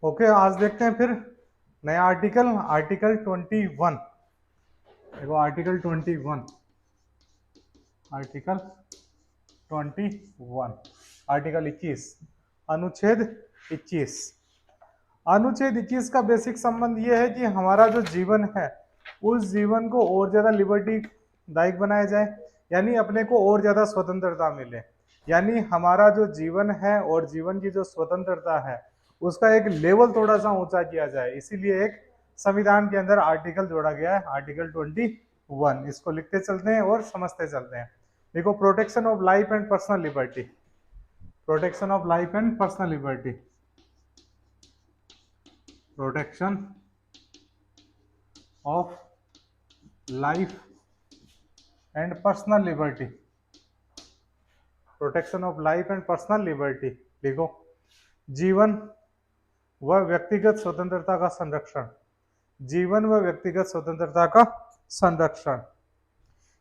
Okay, आज देखते हैं फिर नया आर्टिकल, आर्टिकल 21। देखो आर्टिकल 21, आर्टिकल 21, आर्टिकल 21, अनुच्छेद 21। अनुच्छेद 21 का बेसिक संबंध ये है कि हमारा जो जीवन है उस जीवन को और ज्यादा लिबर्टी दायक बनाया जाए, यानी अपने को और ज्यादा स्वतंत्रता मिले। यानी हमारा जो जीवन है और जीवन की जो स्वतंत्रता है उसका एक लेवल थोड़ा सा ऊंचा किया जाए, इसीलिए एक संविधान के अंदर आर्टिकल जोड़ा गया है, आर्टिकल 21। इसको लिखते चलते हैं और समझते चलते हैं। देखो, protection of life and personal liberty, protection of life and personal liberty, protection of life and personal liberty, protection of life and personal liberty. देखो, जीवन व व्यक्तिगत स्वतंत्रता का संरक्षण, जीवन व व्यक्तिगत स्वतंत्रता का संरक्षण,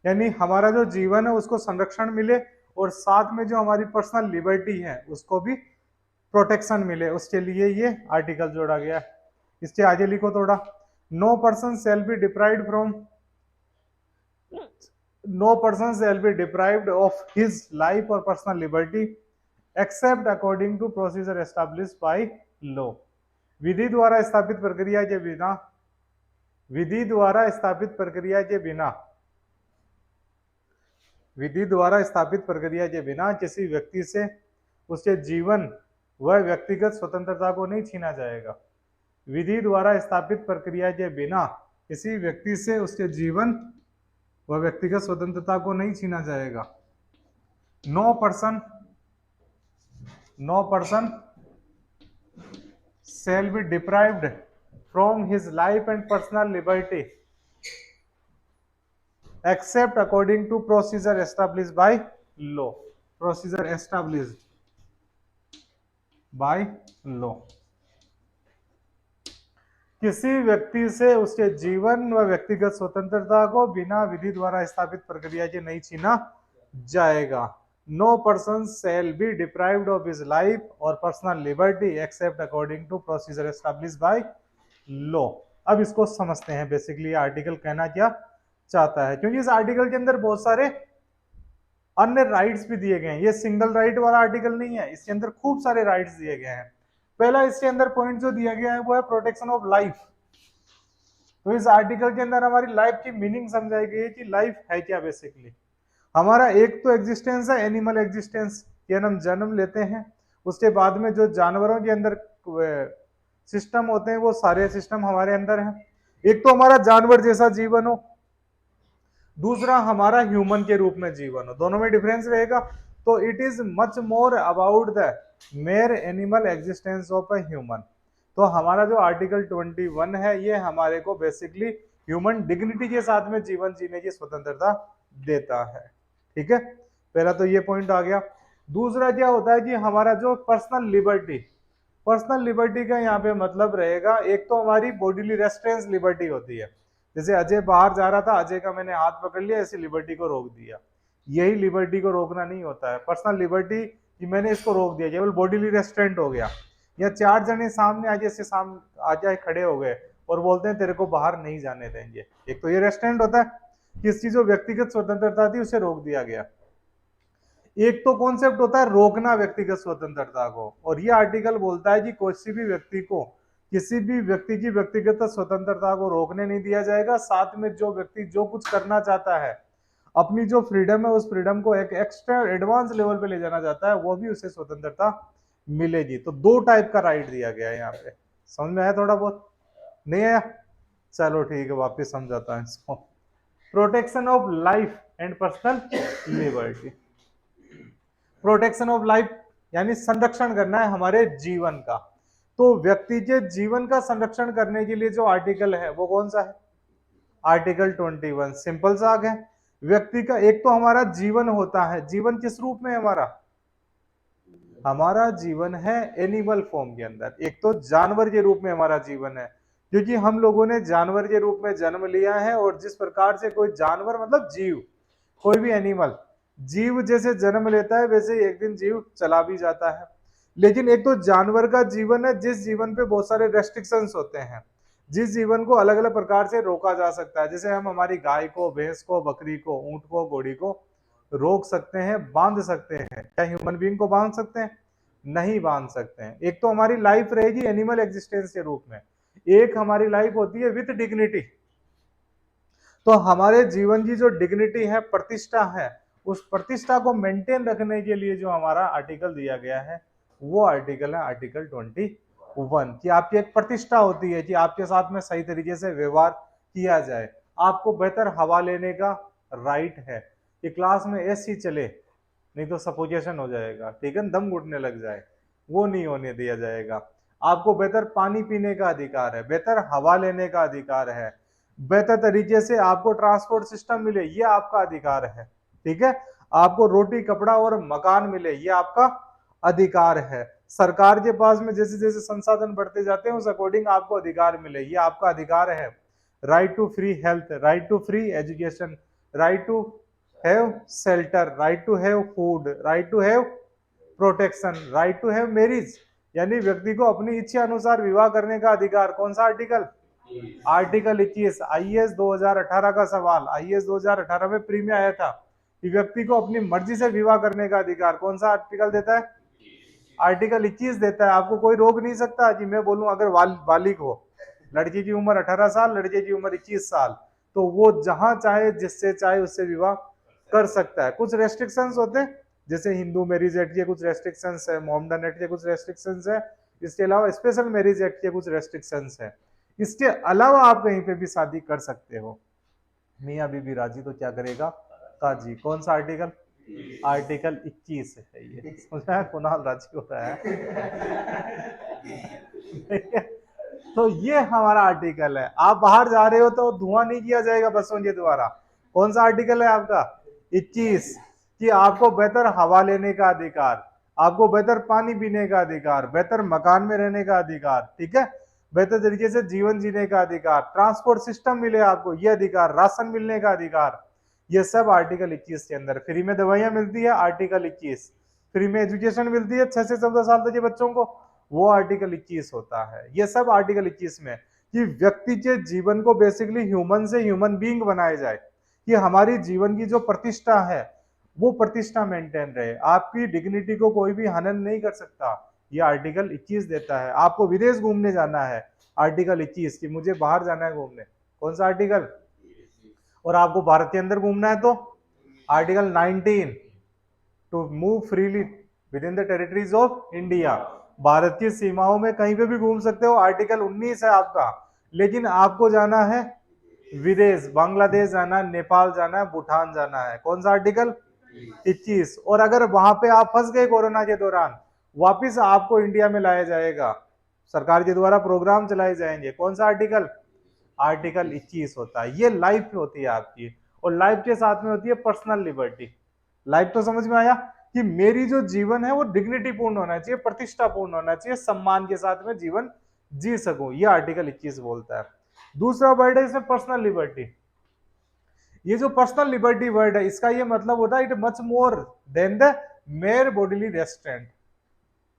यानी हमारा जो जीवन है उसको संरक्षण मिले और साथ में जो हमारी पर्सनल लिबर्टी है उसको भी प्रोटेक्शन मिले, उसके लिए ये आर्टिकल जोड़ा गया है। इसके आगे लिखो थोड़ा, no person shall be deprived from, no person shall be deprived of his life और personal liberty except according to procedure established by law. विधि द्वारा स्थापित प्रक्रिया के बिना, विधि द्वारा स्थापित प्रक्रिया के बिना, विधि द्वारा स्थापित प्रक्रिया के बिना किसी व्यक्ति से उसके जीवन व व्यक्तिगत स्वतंत्रता को नहीं छीना जाएगा। विधि द्वारा स्थापित प्रक्रिया के बिना किसी व्यक्ति से उसके जीवन व व्यक्तिगत स्वतंत्रता को नहीं छीना जाएगा। No person, no person shall be deprived from his life and personal liberty except according to procedure established by law, procedure established by law। किसी व्यक्ति से उसके जीवन व व्यक्तिगत स्वतंत्रता को बिना विधि द्वारा स्थापित प्रक्रिया के नहीं छीना जाएगा। No person shall be deprived of his life or personal liberty except according to procedure established by law। अब इसको समझते हैं बेसिकली आर्टिकल कहना क्या चाहता है, क्योंकि इस आर्टिकल के अंदर बहुत सारे अन्य राइट्स भी दिए गए हैं। ये सिंगल राइट वाला आर्टिकल नहीं है, इसके अंदर खूब सारे राइट्स दिए गए हैं। पहला इसके अंदर पॉइंट जो दिया गया है वो है प्रोटेक्शन ऑफ लाइफ। तो इस आर्टिकल के अंदर हमारी लाइफ की मीनिंग समझाई गई है कि लाइफ है क्या। बेसिकली हमारा एक तो एग्जिस्टेंस है, एनिमल एग्जिस्टेंस, यानी हम जन्म लेते हैं, उसके बाद में जो जानवरों के अंदर सिस्टम होते हैं वो सारे सिस्टम हमारे अंदर हैं। एक तो हमारा जानवर जैसा जीवन हो, दूसरा हमारा ह्यूमन के रूप में जीवन हो, दोनों में डिफरेंस रहेगा। तो it is much more about the mayor animal existence of a human. तो हमारा जो आर्टिकल 21 है ये हमारे को बेसिकली ह्यूमन डिग्निटी के साथ में जीवन जीने की स्वतंत्रता देता है। ठीक है, पहला तो ये पॉइंट आ गया। दूसरा क्या होता है कि हमारा जो पर्सनल लिबर्टी, पर्सनल लिबर्टी का यहाँ पे मतलब रहेगा, एक तो हमारी बॉडीली रेस्ट्रेंस लिबर्टी होती है। जैसे अजय बाहर जा रहा था, अजय का मैंने हाथ पकड़ लिया, ऐसी लिबर्टी को रोक दिया। यही लिबर्टी को रोकना नहीं होता है। पर्सनल लिबर्टी कि मैंने इसको रोक दिया, केवल बॉडीली रेस्ट्रेंट हो गया। या चार जने सामने आ जैसे आ जाए खड़े हो गए और बोलते हैं तेरे को बाहर नहीं जाने देंगे, एक तो ये रेस्ट्रेंट होता है कि इसकी जो व्यक्तिगत स्वतंत्रता थी उसे रोक दिया गया। एक तो कॉन्सेप्ट होता है रोकना व्यक्तिगत स्वतंत्रता को, और ये आर्टिकल बोलता है कि किसी भी व्यक्ति को, किसी भी व्यक्ति की व्यक्तिगत स्वतंत्रता को रोकने नहीं दिया जाएगा। साथ में जो व्यक्ति जो कुछ करना चाहता है, अपनी जो फ्रीडम है उस फ्रीडम को एक एक्स्ट्रा एडवांस लेवल पे ले जाना चाहता है, वो भी उसे स्वतंत्रता मिलेगी। तो दो टाइप का राइट दिया गया है यहाँ पे। समझ में आया थोड़ा बहुत? नहीं आया? चलो ठीक है, वापिस समझाता है इसको। Protection of life and personal liberty, protection of life यानी संरक्षण करना है हमारे जीवन का। तो व्यक्ति के जीवन का संरक्षण करने के लिए जो आर्टिकल है वो कौन सा है? आर्टिकल 21। सिंपल सा है, व्यक्ति का एक तो हमारा जीवन होता है, जीवन किस रूप में हमारा? हमारा जीवन है एनिमल फॉर्म के अंदर, एक तो जानवर के रूप में हमारा जीवन है, क्योंकि हम लोगों ने जानवर के रूप में जन्म लिया है। और जिस प्रकार से कोई जानवर मतलब जीव, कोई भी एनिमल जीव जैसे जन्म लेता है वैसे एक दिन जीव चला भी जाता है। लेकिन एक तो जानवर का जीवन है जिस जीवन पे बहुत सारे रेस्ट्रिक्शंस होते हैं, जिस जीवन को अलग अलग प्रकार से रोका जा सकता है। जैसे हम हमारी गाय को, भैंस को, बकरी को, ऊंट को, घोड़ी को रोक सकते हैं, बांध सकते हैं। क्या ह्यूमन बीइंग को बांध सकते हैं? नहीं बांध सकते हैं। एक तो हमारी लाइफ रहेगी एनिमल एग्जिस्टेंस के रूप में, एक हमारी लाइफ होती है विथ डिग्निटी। तो हमारे जीवन की जो डिग्निटी है, प्रतिष्ठा है, उस प्रतिष्ठा को मेंटेन रखने के लिए जो हमारा आर्टिकल दिया गया है वो आर्टिकल है आर्टिकल 21, कि आपकी एक प्रतिष्ठा होती है कि आपके साथ में सही तरीके से व्यवहार किया जाए, आपको बेहतर हवा लेने का राइट है, कि क्लास में एसी चले, नहीं तो सफोकेशन हो जाएगा, ठीक है, दम घुटने लग जाए, वो नहीं होने दिया जाएगा। आपको बेहतर पानी पीने का अधिकार है, बेहतर हवा लेने का अधिकार है, बेहतर तरीके से आपको ट्रांसपोर्ट सिस्टम मिले, ये आपका अधिकार है, ठीक है। आपको रोटी, कपड़ा और मकान मिले, ये आपका अधिकार है। सरकार के पास में जैसे जैसे संसाधन बढ़ते जाते हैं उस अकॉर्डिंग आपको अधिकार मिले, ये आपका अधिकार है। Right to free health, right to free education, right to have shelter, right to have food, right to have protection, right to have marriage, यानी व्यक्ति को अपनी इच्छा अनुसार विवाह करने का अधिकार। कौन सा आर्टिकल? आर्टिकल 21। आईएएस 2018 का सवाल, आईएएस 2018 में प्री में आया था कि व्यक्ति को अपनी मर्जी से विवाह करने का अधिकार कौन सा आर्टिकल देता है? आर्टिकल 21 देता है। आपको कोई रोक नहीं सकता कि मैं बोलूं अगर बालिग हो, लड़की की उम्र 18 साल, लड़के की उम्र 21 साल, तो वो जहां चाहे जिससे चाहे उससे विवाह कर सकता है। कुछ रेस्ट्रिक्शंस होते हैं, जैसे हिंदू मैरिज एक्ट के कुछ रेस्ट्रिक्शंस है, मोहम्मदन एक्ट के कुछ रेस्ट्रिक्शंस है, इसके अलावा स्पेशल मैरिज एक्ट के कुछ रेस्ट्रिक्शंस है। इसके अलावा आप कहीं पे भी शादी कर सकते हो। मियाँ बीबी राजी तो क्या करेगा काजी। कौन सा आर्टिकल? आर्टिकल 21 है ये। समझा? कुणाल राजी हो रहा है। तो ये हमारा आर्टिकल है। आप बाहर जा रहे हो तो धुआं नहीं किया जाएगा बसों के द्वारा। कौन सा आर्टिकल है आपका? 21, कि आपको बेहतर हवा लेने का अधिकार, आपको बेहतर पानी पीने का अधिकार, बेहतर मकान में रहने का अधिकार, ठीक है, बेहतर तरीके से जीवन जीने का अधिकार, ट्रांसपोर्ट सिस्टम मिले आपको ये अधिकार, राशन मिलने का अधिकार, ये सब आर्टिकल 21 के अंदर। फ्री में दवाइयां मिलती है, आर्टिकल 21। फ्री में एजुकेशन मिलती है 6 से 14 साल तक के बच्चों को, वो आर्टिकल 21 होता है। ये सब आर्टिकल 21 में, कि व्यक्ति के जीवन को बेसिकली ह्यूमन से ह्यूमन बीइंग बनाया जाए, कि हमारी जीवन की जो प्रतिष्ठा है वो प्रतिष्ठा मेंटेन रहे, आपकी डिग्निटी को कोई भी हनन नहीं कर सकता, ये आर्टिकल 21 देता है। आपको विदेश घूमने जाना है, आर्टिकल 21, कि मुझे बाहर जाना है घूमने, कौन सा आर्टिकल? और आपको भारत के अंदर घूमना है तो article 19, to move freely within the territories of India, Bharat की सीमाओं में कहीं पे भी घूम सकते हो, आर्टिकल 19 है आपका। लेकिन आपको जाना है विदेश, बांग्लादेश जाना है, नेपाल जाना है, भूटान जाना है, कौन सा आर्टिकल? 21। और अगर वहां पे आप फंस गए कोरोना के दौरान, वापिस आपको इंडिया में लाया जाएगा, सरकार के द्वारा प्रोग्राम चलाए जाएंगे, कौन सा आर्टिकल? आर्टिकल 21 होता है। ये लाइफ होती है आपकी, और लाइफ के साथ में होती है पर्सनल लिबर्टी। लाइफ तो समझ में आया कि मेरी जो जीवन है वो डिग्निटी पूर्ण होना चाहिए, प्रतिष्ठा पूर्ण होना चाहिए, सम्मान के साथ में जीवन जी सकूं, ये आर्टिकल 21 बोलता है। दूसरा वर्ड है इसमें पर्सनल लिबर्टी। ये जो पर्सनल लिबर्टी वर्ड है, इसका ये मतलब होता है it much more than the mere bodily restraint,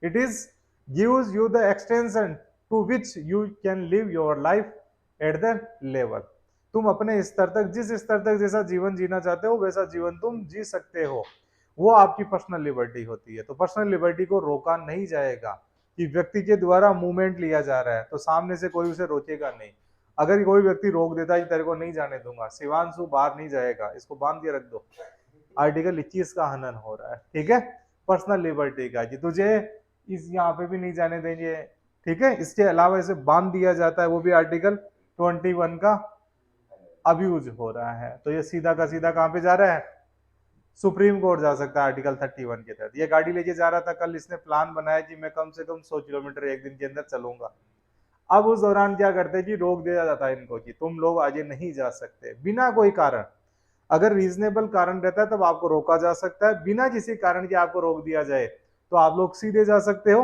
it is gives you the extension to which you can live your life at the level. तुम अपने स्तर तक, जिस स्तर तक जैसा जीवन जीना चाहते हो वैसा जीवन तुम जी सकते हो, वो आपकी पर्सनल लिबर्टी होती है। तो पर्सनल लिबर्टी को रोका नहीं जाएगा, कि व्यक्ति के द्वारा मूवमेंट लिया जा रहा है तो सामने से कोई उसे रोकेगा नहीं। अगर कोई व्यक्ति रोक देता है तेरे को नहीं जाने दूंगा, शिवांशु बाहर नहीं जाएगा, इसको बांध के रख दो, आर्टिकल 21 का हनन हो रहा है, ठीक है, पर्सनल लिबर्टी का, कि तुझे इस यहाँ पे भी नहीं जाने देंगे, ठीक है। इसके अलावा इसे बांध दिया जाता है, वो भी आर्टिकल 21 का अब्यूज हो रहा है। तो ये सीधा का सीधा कहां पे जा रहा है? सुप्रीम कोर्ट जा सकता है आर्टिकल 31 के तहत। ये गाड़ी लेके जा रहा था कल, इसने प्लान बनाया कि मैं कम से कम 100 किलोमीटर एक दिन के अंदर चलूंगा। अब उस दौरान क्या करते हैं कि रोक दिया जाता है इनको, कि तुम लोग आगे नहीं जा सकते बिना कोई कारण। अगर रीजनेबल कारण रहता है तब आपको रोका जा सकता है, बिना किसी कारण के आपको रोक दिया जाए तो आप लोग सीधे जा सकते हो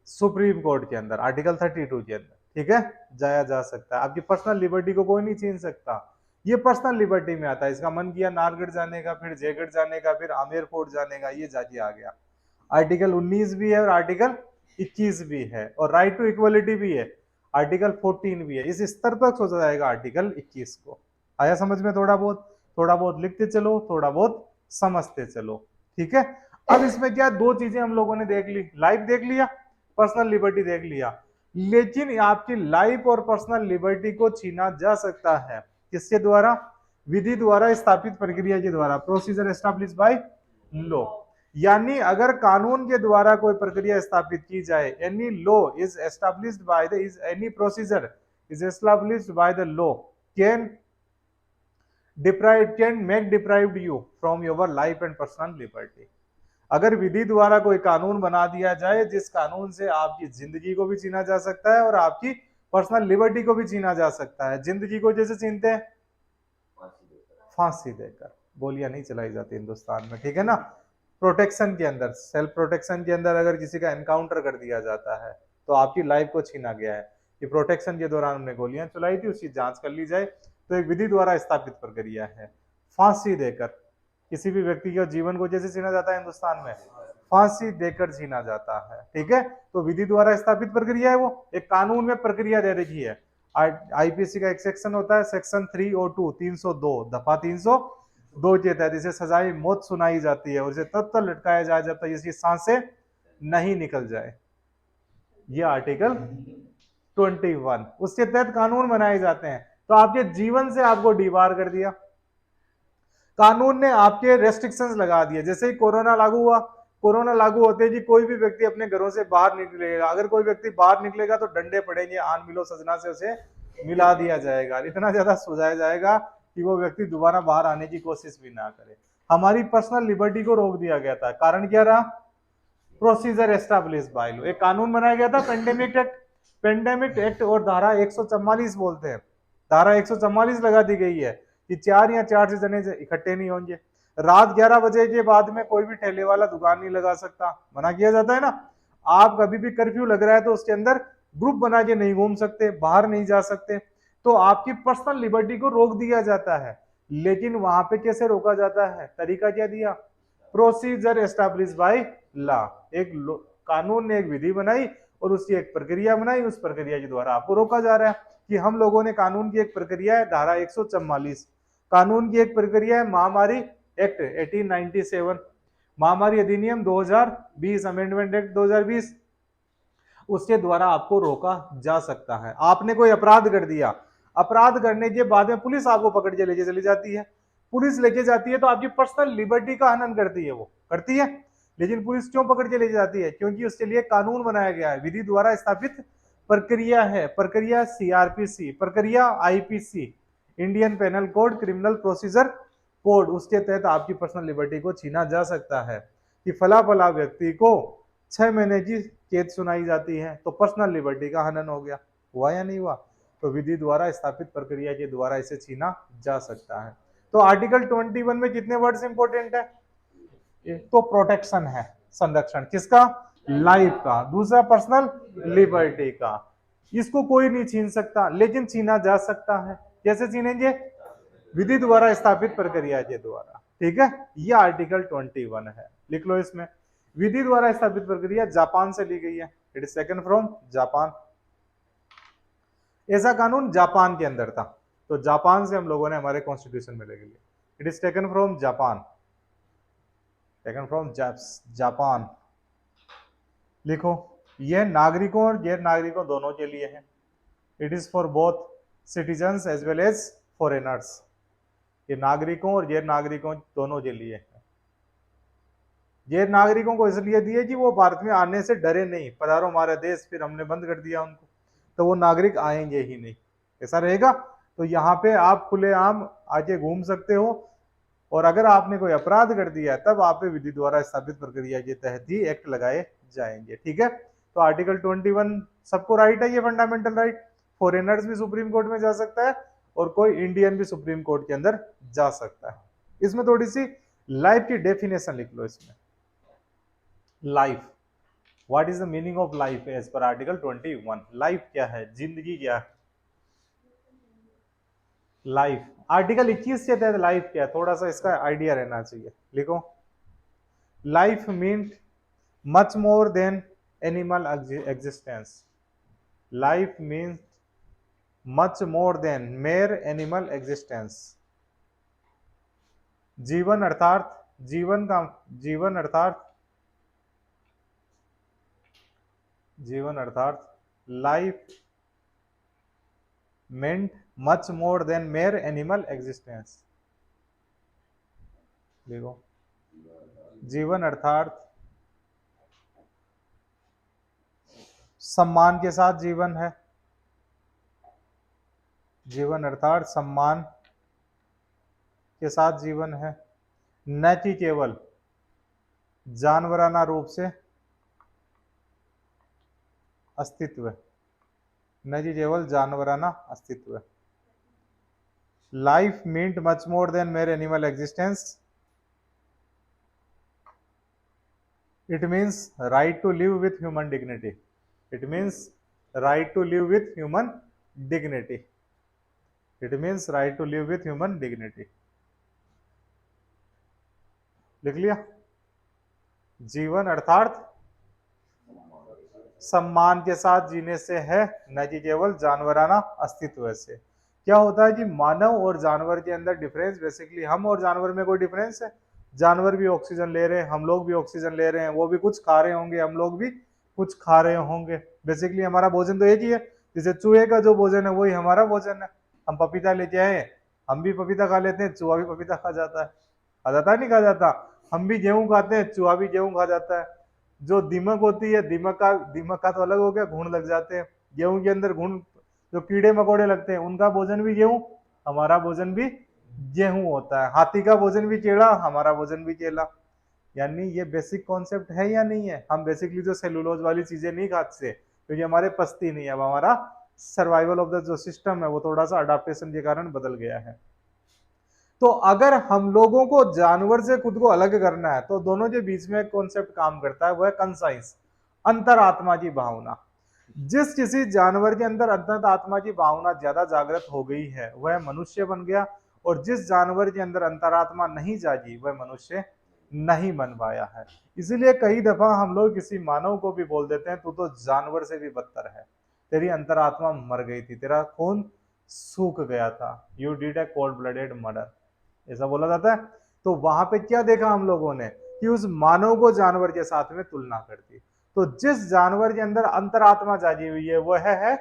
सुप्रीम कोर्ट के अंदर, आर्टिकल 32 के अंदर, ठीक है, जाया जा सकता है। आपकी पर्सनल लिबर्टी को कोई नहीं छीन सकता, ये पर्सनल लिबर्टी में आता है। इसका मन किया नारगढ़ जाने का, फिर जयगढ़ जाने का, फिर आमेर फोर्ट जाने का, ये जाके आ गया। आर्टिकल 19 भी है और आर्टिकल 21 भी है, और राइट टू इक्वलिटी भी है, आर्टिकल 14 भी है। इस स्तर तक सोचा जाएगा आर्टिकल 21 को। आया समझ में? थोड़ा बहुत लिखते चलो, थोड़ा बहुत समझते चलो, ठीक है। अब इसमें क्या, दो चीजें हम लोगों ने देख ली, लाइफ देख लिया, पर्सनल लिबर्टी देख लिया, लेकिन आपकी लाइफ और पर्सनल लिबर्टी को छीना जा सकता है किसके द्वारा? विधि द्वारा स्थापित प्रक्रिया के द्वारा, प्रोसीजर एस्टैब्लिश बाय लॉ। यानी अगर कानून के द्वारा कोई प्रक्रिया स्थापित की जाए, any law is established by the, is any procedure is established bye the law can make deprived you from your life and personal liberty. अगर विधि द्वारा कोई कानून बना दिया जाए जिस कानून से आपकी जिंदगी को भी छीना जा सकता है और आपकी पर्सनल लिबर्टी को भी छीना जा सकता है। जिंदगी को जैसे छीनते हैं फांसी देकर, गोलियां नहीं चलाई जाती हिंदुस्तान में, ठीक है ना। प्रोटेक्शन के अंदर, सेल्फ प्रोटेक्शन के अंदर अगर किसी का एनकाउंटर कर दिया जाता है तो आपकी लाइफ को छीना गया है। कि प्रोटेक्शन के दौरान उन्होंने गोलियां चलाई थी, उसकी जांच कर ली जाए, तो एक विधि द्वारा स्थापित प्रक्रिया है। फांसी देकर किसी भी व्यक्ति के जीवन को जैसे छीना जाता है हिंदुस्तान में, फांसी देकर छीना जाता है, ठीक है। तो विधि द्वारा स्थापित प्रक्रिया है, वो एक कानून में प्रक्रिया दे रखी है। आईपीसी का एक सेक्शन होता है, सेक्शन 302 302 दफा 302 के तहत इसे सजाए मौत सुनाई जाती है और इसे तब तक लटकाया जाया जाता है जिसकी सांसें नहीं निकल जाए। ये आर्टिकल 21 उसके तहत कानून बनाए जाते हैं। तो आपके जीवन से आपको डीबार कर दिया, कानून ने आपके रेस्ट्रिक्शंस लगा दिए। जैसे ही कोरोना लागू हुआ, कोरोना लागू होते ही कोई भी व्यक्ति अपने घरों से बाहर निकलेगा, अगर कोई व्यक्ति बाहर निकलेगा तो डंडे पड़ेंगे, आन मिलो सजना से उसे मिला दिया जाएगा, इतना ज्यादा सुझाया जाएगा कि वो व्यक्ति दोबारा बाहर आने की कोशिश भी ना करे। हमारी पर्सनल लिबर्टी को रोक दिया गया था, कारण क्या रहा? प्रोसीजर एस्टैब्लिश बाय लॉ, एक कानून बनाया गया था पेंडेमिक एक्ट। पेंडेमिक एक्ट और धारा 144 बोलते हैं, धारा 144 लगा दी गई है कि 4 या 4 से जने इकट्ठे नहीं होंगे। रात 11 बजे के बाद में कोई भी ठेले वाला दुकान नहीं लगा सकता, मना किया जाता है ना। आप कभी भी कर्फ्यू लग रहा है तो उसके अंदर ग्रुप बना के नहीं घूम सकते, बाहर नहीं जा सकते, तो आपकी पर्सनल लिबर्टी को रोक दिया जाता है। लेकिन वहां पे कैसे रोका जाता है? तरीका क्या दिया? प्रोसीजर एस्टैब्लिश बाय लॉ, एक कानून ने एक विधि बनाई और उसकी एक प्रक्रिया बनाई, उस प्रक्रिया के द्वारा आपको रोका जा रहा है। कि हम लोगों ने कानून की एक प्रक्रिया है धारा 144, कानून की एक प्रक्रिया है महामारी एक्ट 1897, महामारी अधिनियम 2020, अमेंडमेंट एक्ट 2020, उसके द्वारा आपको रोका जा सकता है। आपने कोई अपराध कर दिया, अपराध करने के बाद में पुलिस आपको पकड़ के लेके चली जाती है, पुलिस लेके जाती है तो आपकी पर्सनल लिबर्टी का हनन करती है, वो करती है। लेकिन पुलिस क्यों पकड़ के ले जाती है? क्योंकि उसके लिए कानून बनाया गया है, विधि द्वारा स्थापित प्रक्रिया है। प्रक्रिया सीआरपीसी, प्रक्रिया IPC, Indian penal code, criminal procedure code, उसके तहत आपकी पर्सनल लिबर्टी को छीना जा सकता है। कि फला फला व्यक्ति को 6 महीने की कैद सुनाई जाती है तो पर्सनल लिबर्टी का हनन हो गया, हुआ या नहीं हुआ? तो विधि द्वारा स्थापित प्रक्रिया के द्वारा इसे छीना जा सकता है। तो आर्टिकल 21 में कितने वर्ड्स इंपॉर्टेंट है? तो प्रोटेक्शन है, संरक्षण किसका? लाइफ का। दूसरा पर्सनल लिबर्टी का, इसको कोई नहीं छीन सकता, लेकिन छीना जा सकता है। कैसे छीनेंगे? विधि द्वारा स्थापित प्रक्रिया के द्वारा, ठीक है। यह आर्टिकल 21 है, लिख लो इसमें। विधि द्वारा स्थापित प्रक्रिया जापान से ली गई है, it is taken from Japan. ऐसा कानून जापान के अंदर था, तो जापान से हम लोगों ने हमारे कॉन्स्टिट्यूशन में ले लिया, it is taken from Japan, taken from Japan. लिखो, यह नागरिकों और गैर नागरिकों दोनों के लिए है। It is for both citizens as well as foreigners, ये नागरिकों और गैर नागरिकों दोनों के लिए है। गैर नागरिकों को इसलिए दिए कि वो भारत में आने से डरे नहीं, पधारो हमारे देश, फिर हमने बंद कर दिया उनको, तो वो नागरिक आएंगे ही नहीं, ऐसा रहेगा। तो यहाँ पे आप खुलेआम आके घूम सकते हो, और अगर आपने कोई अपराध कर दिया है तब आप पे विधि द्वारा स्थापित प्रक्रिया के तहत ही एक्ट लगाए जाएंगे, ठीक है। तो आर्टिकल 21 सबको राइट है, ये फंडामेंटल राइट। फॉरेनर्स भी सुप्रीम कोर्ट में जा सकता है और कोई इंडियन भी सुप्रीम कोर्ट के अंदर जा सकता है। इसमें थोड़ी सी लाइफ की डेफिनेशन लिख लो इसमें। Life, what is the meaning of life as per article 21? Life क्या है? जिंदगी क्या है? लाइफ, आर्टिकल 21 के तहत लाइफ क्या है? थोड़ा सा इसका आइडिया रहना चाहिए। लिखो, life mean much more than animal existence. Life means much more than mere animal existence. जीवन अर्थात जीवन का जीवन अर्थात जीवन अर्थात life meant much more than mere animal existence. देखो, जीवन अर्थात सम्मान के साथ जीवन है। जीवन अर्थात सम्मान के साथ जीवन है, न कि केवल जानवराना रूप से अस्तित्व, न कि केवल जानवराना अस्तित्व। Life meant much more than mere animal existence. It means right to live with human dignity. It means right to live with human dignity. It means right to live with human dignity. लिख लिया? जीवन अर्थात सम्मान के साथ जीने से है, न कि केवल जानवराना अस्तित्व से। क्या होता है कि मानव और जानवर के अंदर डिफरेंस, बेसिकली हम और जानवर में कोई डिफरेंस है? जानवर भी ऑक्सीजन ले रहे हैं, हम लोग भी ऑक्सीजन ले रहे हैं, वो भी कुछ खा रहे होंगे, हम लोग भी कुछ खा रहे होंगे। बेसिकली हमारा भोजन तो एक ही है। जैसे चूहे का जो भोजन है वही हमारा भोजन है। हम पपीता लेके आए, हम भी पपीता खा लेते हैं, चूहा भी पपीता खा जाता है। खा जाता है नहीं खा जाता? हम भी गेहूं खाते हैं, चूहा भी गेहूं खा जाता है। जो दीमक होती है, दीमक का तो अलग हो गया, घुन लग जाते हैं। गेहूं के अंदर घुन, जो कीड़े मकोड़े लगते हैं, उनका भोजन भी गेहूं, हमारा भोजन भी गेहूं होता है। हाथी का भोजन भी केला, हमारा भोजन भी केला। यानी ये बेसिक कॉन्सेप्ट है या नहीं है? हम बेसिकली जो सेलुलोज वाली चीजें नहीं खाते क्योंकि हमारे पचती नहीं है। अब हमारा सर्वाइवल ऑफ द जो सिस्टम है वो थोड़ा सा अडाप्टेशन के कारण बदल गया है। तो अगर हम लोगों को जानवर से खुद को अलग करना है तो दोनों के बीच में एक कॉन्सेप्ट काम करता है, वो है कंसाइंस, अंतरात्मा की भावना। जिस किसी जानवर के अंदर अंतरात्मा की भावना ज्यादा जागृत हो गई है वह मनुष्य बन गया, और जिस जानवर के अंदर अंतरात्मा नहीं जागी वह मनुष्य नहीं बन पाया है। इसीलिए कई दफा हम लोग किसी मानव को भी बोल देते हैं तू तो जानवर से भी बदतर है, तेरी अंतरात्मा मर गई थी, तेरा खून सूख गया था, you did a cold blooded murder, ऐसा बोला जाता है। तो वहां पे क्या देखा हम लोगों ने कि उस मानव को जानवर के साथ में तुलना कर दी। तो जिस जानवर के अंदर अंतरात्मा जागी हुई है वह है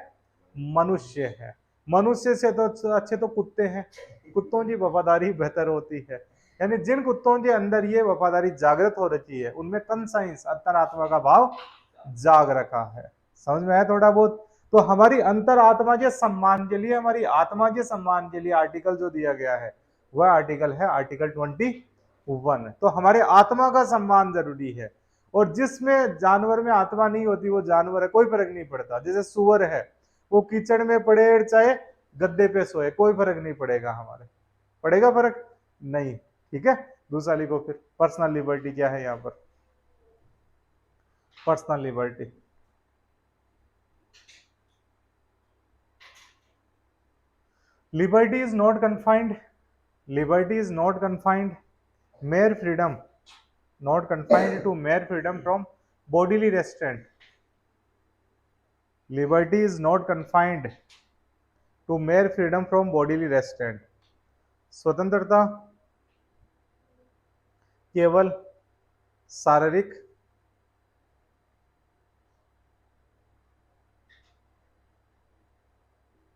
मनुष्य है। मनुष्य से तो अच्छे तो कुत्ते हैं, कुत्तों की वफादारी बेहतर होती है। यानी जिन कुत्तों के अंदर ये वफादारी जागृत हो रखी है उनमें कंसाइंस, अंतरात्मा का भाव जाग रखा है। समझ में आया थोड़ा बहुत? तो हमारी अंतरात्मा के सम्मान के लिए, हमारी आत्मा के सम्मान के लिए आर्टिकल जो दिया गया है वह आर्टिकल है आर्टिकल 21। तो हमारे आत्मा का सम्मान जरूरी है। और जिसमें जानवर में आत्मा नहीं होती वो जानवर है, कोई फर्क नहीं पड़ता। जैसे सुअर है, वो कीचड़ में पड़े चाहे गद्दे पे सोए, कोई फर्क नहीं पड़ेगा हमारे। पड़ेगा फर्क? नहीं। ठीक है, दूसरा लिखो फिर। पर्सनल लिबर्टी क्या है यहाँ पर? Personal liberty, liberty is not confined, liberty is not confined mere freedom, not confined to mere freedom from bodily restraint. Liberty is not confined to mere freedom from bodily restraint. स्वतंत्रता केवल शारीरिक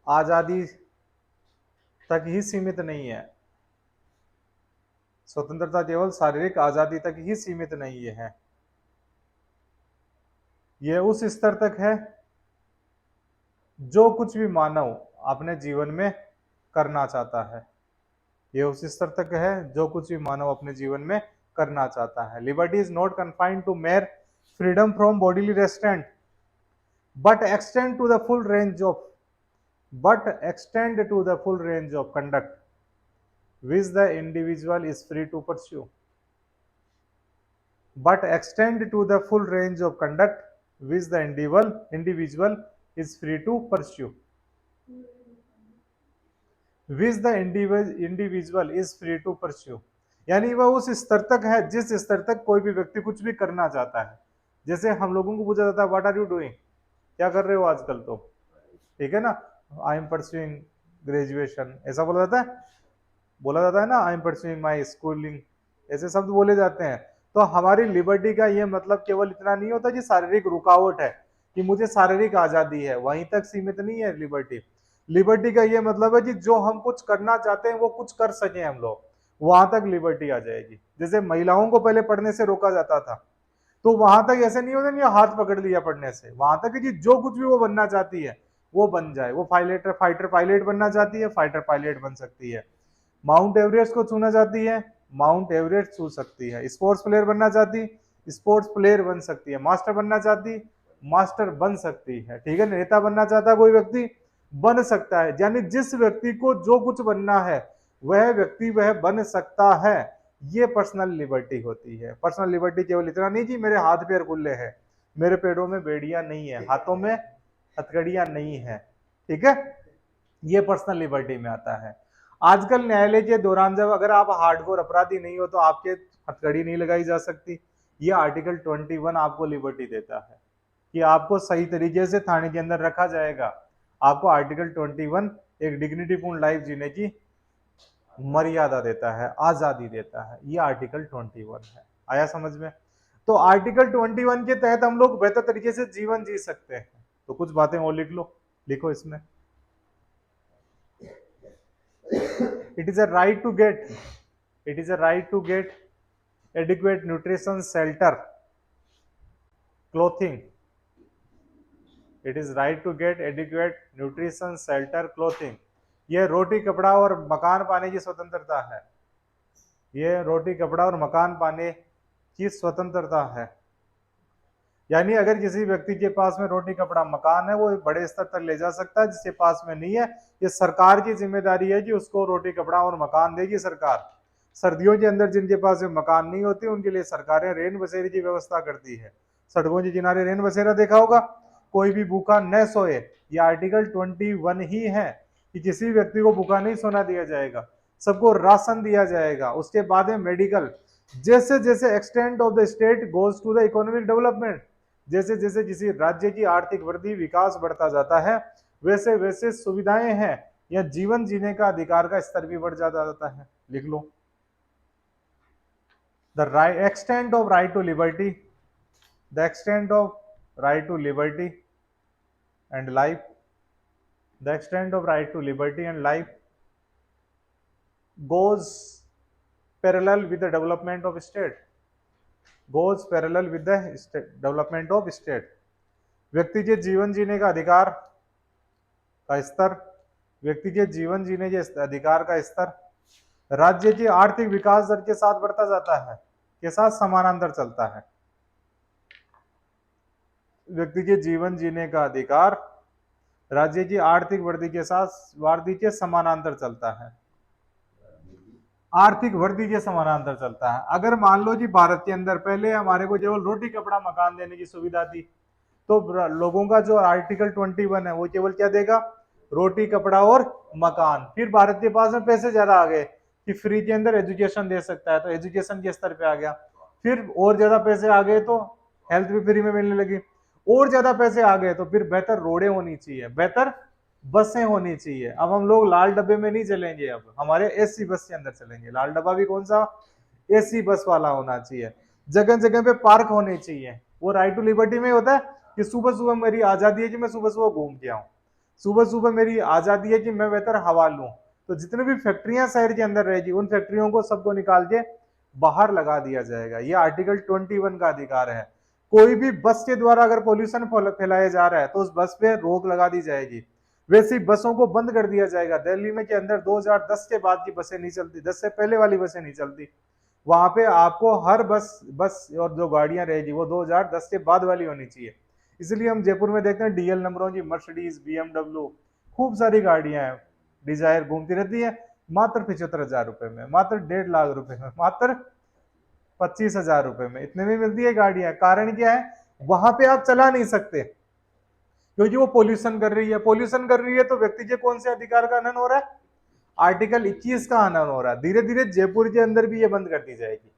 आजादी तक ही सीमित नहीं है। स्वतंत्रता केवल शारीरिक आजादी तक ही सीमित नहीं है, यह उस स्तर तक है जो कुछ भी मानव अपने जीवन में करना चाहता है। यह उस स्तर तक है जो कुछ भी मानव अपने जीवन में करना चाहता है। Liberty is not confined to mere freedom from bodily restraint but extend to the full range of conduct which the individual is free to pursue. But extend to the full range of conduct which the individual is free to pursue. Which the individual is free to pursue. यानी वह उस स्तर तक है जिस स्तर तक कोई भी व्यक्ति कुछ भी करना चाहता है। जैसे हम लोगों को पूछा जाता है व्हाट आर यू डूइंग, क्या कर रहे हो आजकल, तो ठीक है ना, आई एम परस्यूइंग ग्रेजुएशन, ऐसा बोला जाता है ना, I am pursuing my schooling, ऐसे शब्द बोले जाते हैं। तो हमारी लिबर्टी का ये मतलब केवल इतना नहीं होता कि शारीरिक रुकावट है, कि मुझे शारीरिक आजादी है, वहीं तक सीमित नहीं है लिबर्टी। लिबर्टी का ये मतलब है कि जो हम कुछ करना चाहते हैं वो कुछ कर सके हम लोग, वहां तक लिबर्टी आ जाएगी। जैसे महिलाओं को पहले पढ़ने से रोका जाता था, तो वहां तक ऐसे नहीं होता नहीं हाथ पकड़ लिया पढ़ने से, वहां तक कि जो कुछ भी वो बनना चाहती है वो बन जाए। वो फाइटर पायलट बनना चाहती है, फाइटर पायलट बन सकती है। माउंट एवरेस्ट को छूना चाहती है, माउंट एवरेस्ट छू सकती है। स्पोर्ट्स प्लेयर बनना चाहती, स्पोर्ट्स प्लेयर बन सकती है। मास्टर बनना चाहती, मास्टर बन सकती है। ठीक है, नेता बनना चाहता है कोई व्यक्ति, बन सकता है। यानी जिस व्यक्ति को जो कुछ बनना है वह व्यक्ति वह बन सकता है। ये पर्सनल लिबर्टी होती है। पर्सनल लिबर्टी केवल इतना नहीं कि मेरे हाथ पैर खुले हैं, मेरे पैरों में बेड़ियां नहीं है, हाथों में हथकड़ियां नहीं है, ठीक है, ये पर्सनल लिबर्टी में आता है। आजकल न्यायालय के दौरान जब अगर आप हार्डकोर अपराधी नहीं हो तो आपके हथकड़ी नहीं लगाई जा सकती। ये आर्टिकल 21 आपको लिबर्टी देता है कि आपको सही तरीके से थाने के अंदर रखा जाएगा। आपको आर्टिकल 21 एक डिग्निटीपूर्ण लाइफ जीने की मर्यादा देता है, आजादी देता है। ये आर्टिकल 21 है। आया समझ में? तो आर्टिकल 21 के तहत हम लोग बेहतर तरीके से जीवन जी सकते हैं। तो कुछ बातें और लिख लो, लिखो इसमें। It is a right to get adequate nutrition, shelter, clothing. It is right to get adequate nutrition, shelter, clothing. ये रोटी कपड़ा और मकान पाने की स्वतंत्रता है। ये रोटी कपड़ा और मकान पाने की स्वतंत्रता है। यानी अगर किसी व्यक्ति के पास में रोटी कपड़ा मकान है वो बड़े स्तर तक ले जा सकता है, जिसके पास में नहीं है ये सरकार की जिम्मेदारी है कि उसको रोटी कपड़ा और मकान देगी सरकार। सर्दियों के अंदर जिनके पास में मकान नहीं होती उनके लिए सरकारें रेन बसेरे की व्यवस्था करती है। सड़कों के किनारे रेन बसेरा देखा होगा, कोई भी भूखा न सोए। ये आर्टिकल 21 ही है कि किसी व्यक्ति को भूखा नहीं सोना दिया जाएगा, सबको राशन दिया जाएगा। उसके बाद में मेडिकल, जैसे जैसे extent of the state goes to the economic development, जैसे जैसे किसी राज्य की आर्थिक वृद्धि विकास बढ़ता जाता है वैसे वैसे सुविधाएं हैं या जीवन जीने का अधिकार का स्तर भी बढ़ जाता है। लिख लो, the extent of right to liberty, the extent of right to liberty and life, the extent of right to liberty and life goes parallel with the development of state, goes parallel with the development of state। व्यक्ति के जीवन जीने का अधिकार का स्तर, व्यक्ति के जीवन जीने के अधिकार का स्तर राज्य की आर्थिक विकास दर के साथ बढ़ता जाता है, के साथ समानांतर चलता है। व्यक्ति के जीवन जीने का अधिकार राज्य की आर्थिक वृद्धि के साथ वृद्धि के समानांतर चलता है, आर्थिक वृद्धि के समानांतर चलता है। अगर मान लो कि भारत के अंदर पहले हमारे को केवल रोटी कपड़ा मकान देने की सुविधा थी, तो लोगों का जो आर्टिकल 21 है वो केवल क्या देगा, रोटी कपड़ा और मकान। फिर भारत के पास में पैसे ज्यादा आ गए कि फ्री के अंदर एजुकेशन दे सकता है, तो एजुकेशन के स्तर पे आ गया। फिर और ज्यादा पैसे आ गए तो हेल्थ भी फ्री में मिलने लगी। और ज्यादा पैसे आ गए तो फिर बेहतर रोडें होनी चाहिए, बेहतर बसें होनी चाहिए। अब हम लोग लाल डब्बे में नहीं चलेंगे, अब हमारे एसी बस के अंदर चलेंगे। लाल डब्बा भी कौन सा, एसी बस वाला होना चाहिए। जगह जगह पे पार्क होने चाहिए। वो राइट टू लिबर्टी में होता है कि सुबह सुबह मेरी आजादी है कि मैं सुबह सुबह घूम के आऊं, सुबह सुबह मेरी आजादी है कि मैं बेहतर हवा लूं। तो जितने भी फैक्ट्रियां शहर के अंदर रहेगी उन फैक्ट्रियों को सबको निकाल के बाहर लगा दिया जाएगा। ये आर्टिकल 21 का अधिकार है। कोई भी बस के द्वारा अगर पोल्यूशन फैलाया जा रहा है तो उस बस पे रोक लगा दी जाएगी। वैसी बसों को बंद कर दिया जाएगा। दिल्ली में के अंदर 2010 के बाद की बसें नहीं चलती, 10 से पहले वाली बसें नहीं चलती। वहां पे आपको हर बस और जो गाड़ियां रहेगी वो 2010 के बाद वाली होनी चाहिए। इसलिए हम जयपुर में देखते हैं डीएल नंबरों की मर्सिडीज, बीएमडब्ल्यू, खूब सारी गाड़ियां हैं, डिजायर घूमती रहती है, मात्र 75,000 रुपए में, मात्र 1.5 लाख रुपए में, मात्र 25,000 रुपए में, इतने में मिलती है गाड़ियां। कारण क्या है, वहां पे आप चला नहीं सकते क्योंकि वो पोल्यूशन कर रही है। पोल्यूशन कर रही है तो व्यक्ति के कौन से अधिकार का हनन हो रहा है, आर्टिकल 21 का हनन हो रहा है। धीरे धीरे जयपुर के अंदर भी ये बंद कर दी जाएगी।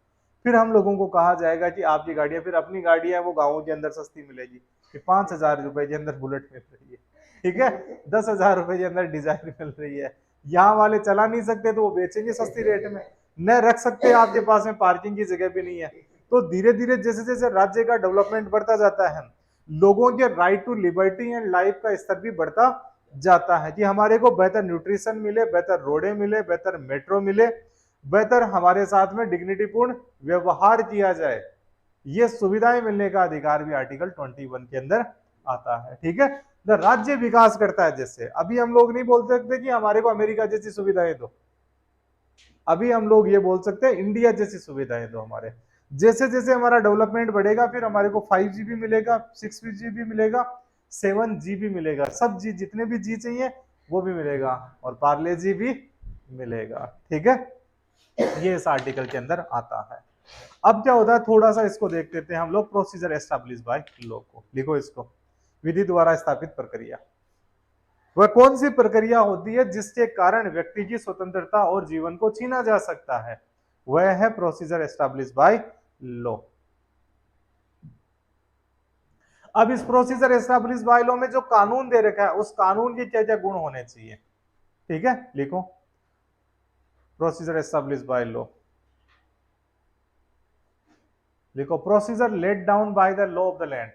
फिर हम लोगों को कहा जाएगा कि आपकी गाड़ियां, फिर अपनी गाड़ियां वो गाँवों के अंदर सस्ती मिलेगी कि 5,000 रुपए के अंदर बुलेट मिल रही है, ठीक है, 10,000 रुपए के अंदर डिजायर मिल रही है। यहाँ वाले चला नहीं सकते तो वो बेचेंगे सस्ती रेट में, न रख सकते आपके पास में पार्किंग की जगह भी नहीं है। तो धीरे धीरे जैसे जैसे राज्य का डेवलपमेंट बढ़ता जाता है, लोगों के right to liberty and life का स्तर भी बढ़ता जाता है कि हमारे को बेहतर न्यूट्रिशन मिले, बेहतर रोडें मिले, बेहतर मेट्रो मिले, बेहतर हमारे साथ में डिग्निटी पूर्ण व्यवहार किया जाए। ये सुविधाएं मिलने का अधिकार भी आर्टिकल 21 के अंदर आता है, ठीक है। द राज्य विकास करता है, जैसे अभी हम लोग नहीं बोल सकते कि हमारे को अमेरिका जैसी सुविधाएं दो, अभी हम लोग ये बोल सकते हैं इंडिया जैसी सुविधाएं दो हमारे। जैसे जैसे हमारा डेवलपमेंट बढ़ेगा फिर हमारे को 5G भी मिलेगा, 6G भी मिलेगा, 7G भी मिलेगा, सब जी जितने भी जी चाहिए वो भी मिलेगा, और पार्ले जी भी मिलेगा, ठीक है। ये इस आर्टिकल के अंदर आता है। अब क्या होता है, थोड़ा सा इसको देख लेते हैं हम लोग, प्रोसीजर एस्टैब्लिश बाय लॉ को। लिखो इसको, विधि द्वारा स्थापित प्रक्रिया। वह कौन सी प्रक्रिया होती है जिसके कारण व्यक्ति की स्वतंत्रता और जीवन को छीना जा सकता है? वह है प्रोसीजर एस्टैब्लिश बाय लॉ। अब इस प्रोसीजर एस्टैब्लिश बाय लॉ में जो कानून दे रखा है उस कानून के क्या क्या गुण होने चाहिए, ठीक है। लिखो प्रोसीजर एस्टैब्लिश बाय लॉ, लिखो procedure laid down by the law of the land.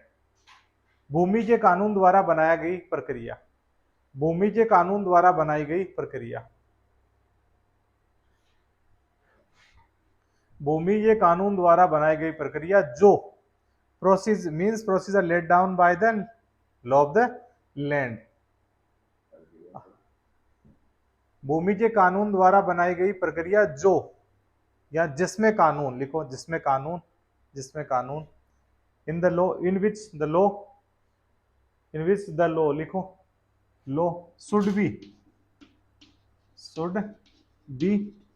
भूमि के कानून द्वारा बनाया गई प्रक्रिया, भूमि के कानून द्वारा बनाई गई प्रक्रिया, भूमि के कानून द्वारा बनाई गई प्रक्रिया जो procedure means procedure laid down by the law of the land. भूमि के कानून द्वारा बनाई गई प्रक्रिया जो, या जिसमें कानून, लिखो जिसमें कानून, जिसमें कानून, in the law in which the law, in which the law, लिखो law should be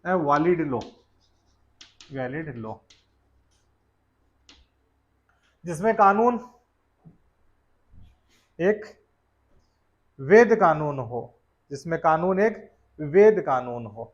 a valid law, valid law, जिसमें कानून एक वैध कानून हो, जिसमें कानून एक वैध कानून हो,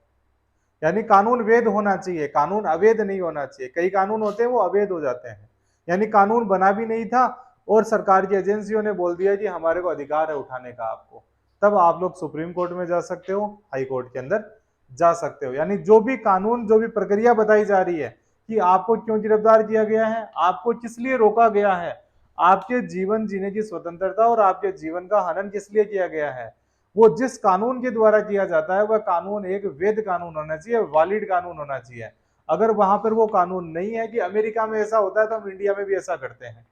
यानी कानून वैध होना चाहिए, कानून अवैध नहीं होना चाहिए। कई कानून होते हैं वो अवैध हो जाते हैं, यानी कानून बना भी नहीं था और सरकार की एजेंसियों ने बोल दिया कि हमारे को अधिकार है उठाने का आपको, तब आप लोग सुप्रीम कोर्ट में जा सकते हो, हाई कोर्ट के अंदर जा सकते हो। यानी जो भी कानून, जो भी प्रक्रिया बताई जा रही है कि आपको क्यों गिरफ्तार किया गया है, आपको किस लिए रोका गया है, आपके जीवन जीने की स्वतंत्रता और आपके जीवन का हनन किस लिए किया गया है, वो जिस कानून के द्वारा किया जाता है वह कानून एक वैध कानून होना चाहिए, वैलिड कानून होना चाहिए। अगर वहां पर वो कानून नहीं है, कि अमेरिका में ऐसा होता है तो हम इंडिया में भी ऐसा करते हैं,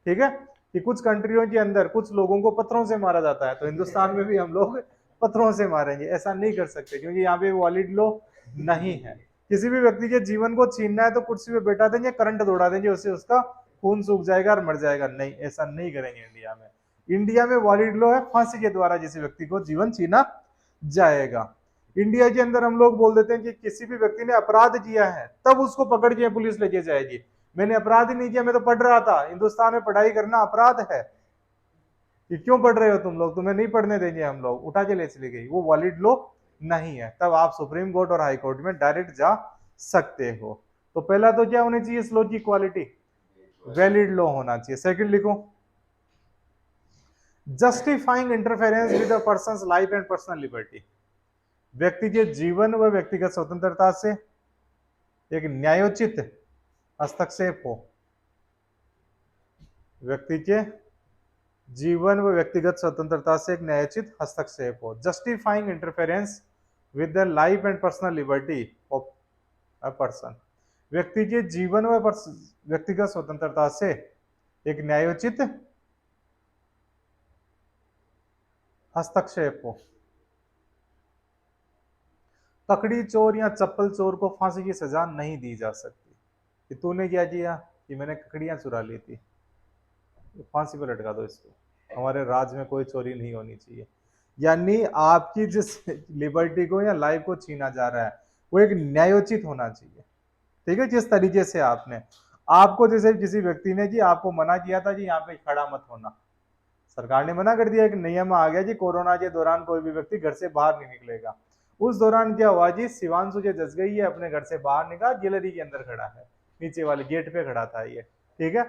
ठीक है, कि कुछ कंट्रियों के अंदर कुछ लोगों को पत्थरों से मारा जाता है, तो हिंदुस्तान में भी हम लोग पत्थरों से मारेंगे, ऐसा नहीं कर सकते क्योंकि यहाँ पे वैलिड लॉ नहीं है। किसी भी व्यक्ति के जीवन को छीनना है तो कुर्सी पे बैठा देंगे, करंट दौड़ा देंगे, उससे उसका खून सूख जाएगा और मर जाएगा, नहीं, ऐसा नहीं करेंगे इंडिया में। इंडिया में वैलिड लॉ है, फांसी के द्वारा किसी व्यक्ति को जीवन छीना जाएगा। इंडिया के अंदर हम लोग बोल देते हैं कि किसी भी व्यक्ति ने अपराध किया है तब उसको पकड़ के पुलिस लेके जाएगी, मैंने अपराध ही नहीं किया, मैं तो पढ़ रहा था, हिंदुस्तान में पढ़ाई करना अपराध है, कि क्यों पढ़ रहे हो तुम लोग, तुम्हें नहीं पढ़ने देंगे हम लोग, उठा के ले चली गई, वो वैलिड लॉ नहीं है। तब आप सुप्रीम कोर्ट और हाई कोर्ट में डायरेक्ट जा सकते हो। तो पहला तो क्या होनी चाहिए इस लॉ की क्वालिटी, वैलिड लॉ होना चाहिए। सेकंड लिखो, justifying interference with a persons life and personal liberty, व्यक्ति के जीवन व व्यक्तिगत स्वतंत्रता से एक न्यायोचित हस्तक्षेप हो, व्यक्ति के जीवन व व्यक्तिगत स्वतंत्रता से एक न्यायोचित हस्तक्षेप हो। Justifying interference with the life and personal liberty of a person, व्यक्ति के जीवन व व्यक्तिगत स्वतंत्रता से एक न्यायोचित हस्तक्षेप हो। ककड़ी चोर या चप्पल चोर को फांसी की सजा नहीं दी जा सकती, कि तूने क्या किया, कि मैंने ककड़ियां चुरा ली थी, फांसी पर लटका दो इसको, हमारे राज्य में कोई चोरी नहीं होनी चाहिए। यानी आपकी जिस लिबर्टी को या लाइफ को छीना जा रहा है वो एक न्यायोचित होना चाहिए, ठीक है। जिस तरीके से आपने, आपको जैसे किसी व्यक्ति ने कि आपको मना किया था कि यहाँ पे खड़ा मत होना, सरकार ने मना कर दिया, एक नियम आ गया कि कोरोना के दौरान कोई भी व्यक्ति घर से बाहर नहीं निकलेगा। उस दौरान क्या हुआ जी, शिवांशु जो जस गई है अपने घर से बाहर निकला, गैलरी के अंदर खड़ा है, नीचे वाले गेट पे खड़ा था ये, ठीक है,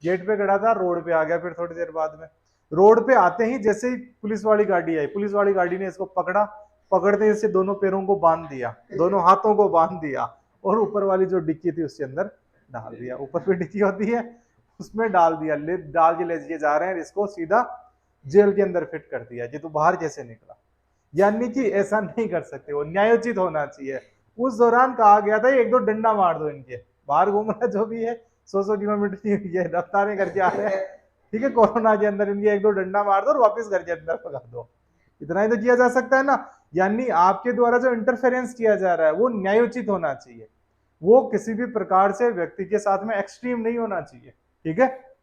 गेट पे खड़ा था, रोड पे आ गया फिर थोड़ी देर बाद में। रोड पे आते ही जैसे ही पुलिस वाली गाड़ी आई, पुलिस वाली गाड़ी ने इसको पकड़ा, पकड़ते ही इससे दोनों पैरों को बांध दिया, दोनों हाथों को बांध दिया, और ऊपर वाली जो डिक्की थी उसके अंदर डाल दिया। ऊपर पे डिक्की होती है उसमें डाल दिया, डाल के ले जा रहे हैं, इसको सीधा जेल के अंदर फिट कर दिया कि तू बाहर कैसे निकला। यानी कि ऐसा नहीं कर सकते, वो न्यायोचित होना चाहिए। उस दौरान कहा गया था एक दो डंडा मार दो इनके, बाहर घूम रहा जो भी है 100 किलोमीटर की ये रफ्तारें करके आ रहे हैं, ठीक है, कोरोना के अंदर इनके एक दो डंडा मार दो और वापस घर के अंदर भगा दो, इतना ही तो किया जा सकता है ना। यानी आपके द्वारा जो इंटरफेरेंस किया जा रहा है वो न्यायोचित होना चाहिए, वो किसी भी प्रकार से व्यक्ति के साथ में एक्सट्रीम नहीं होना चाहिए, ठीक है।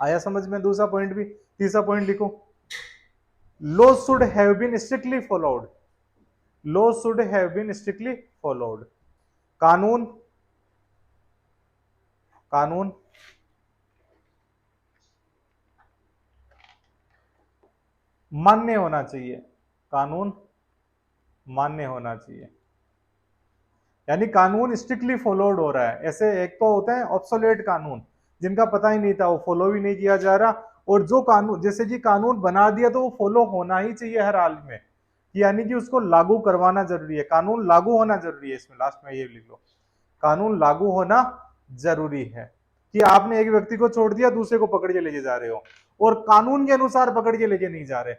आया समझ में दूसरा पॉइंट भी। तीसरा पॉइंट लिखो, law should have been strictly followed, law should have been strictly followed, कानून कानून मान्य होना चाहिए, कानून मान्य होना चाहिए, यानी कानून स्ट्रिक्टली फॉलोड हो रहा है। ऐसे एक तो होते हैं ऑब्सोलेट कानून, जिनका पता ही नहीं था, वो फॉलो भी नहीं किया जा रहा, और जो कानून जैसे कि कानून बना दिया तो वो फॉलो होना ही चाहिए हर हाल में, यानी कि उसको लागू करवाना जरूरी है, कानून लागू होना जरूरी है। इसमें लास्ट में ये लिख लो, कानून लागू होना जरूरी है, कि आपने एक व्यक्ति को छोड़ दिया, दूसरे को पकड़ के लेके जा रहे हो, और कानून के अनुसार पकड़ के लेके नहीं जा रहे।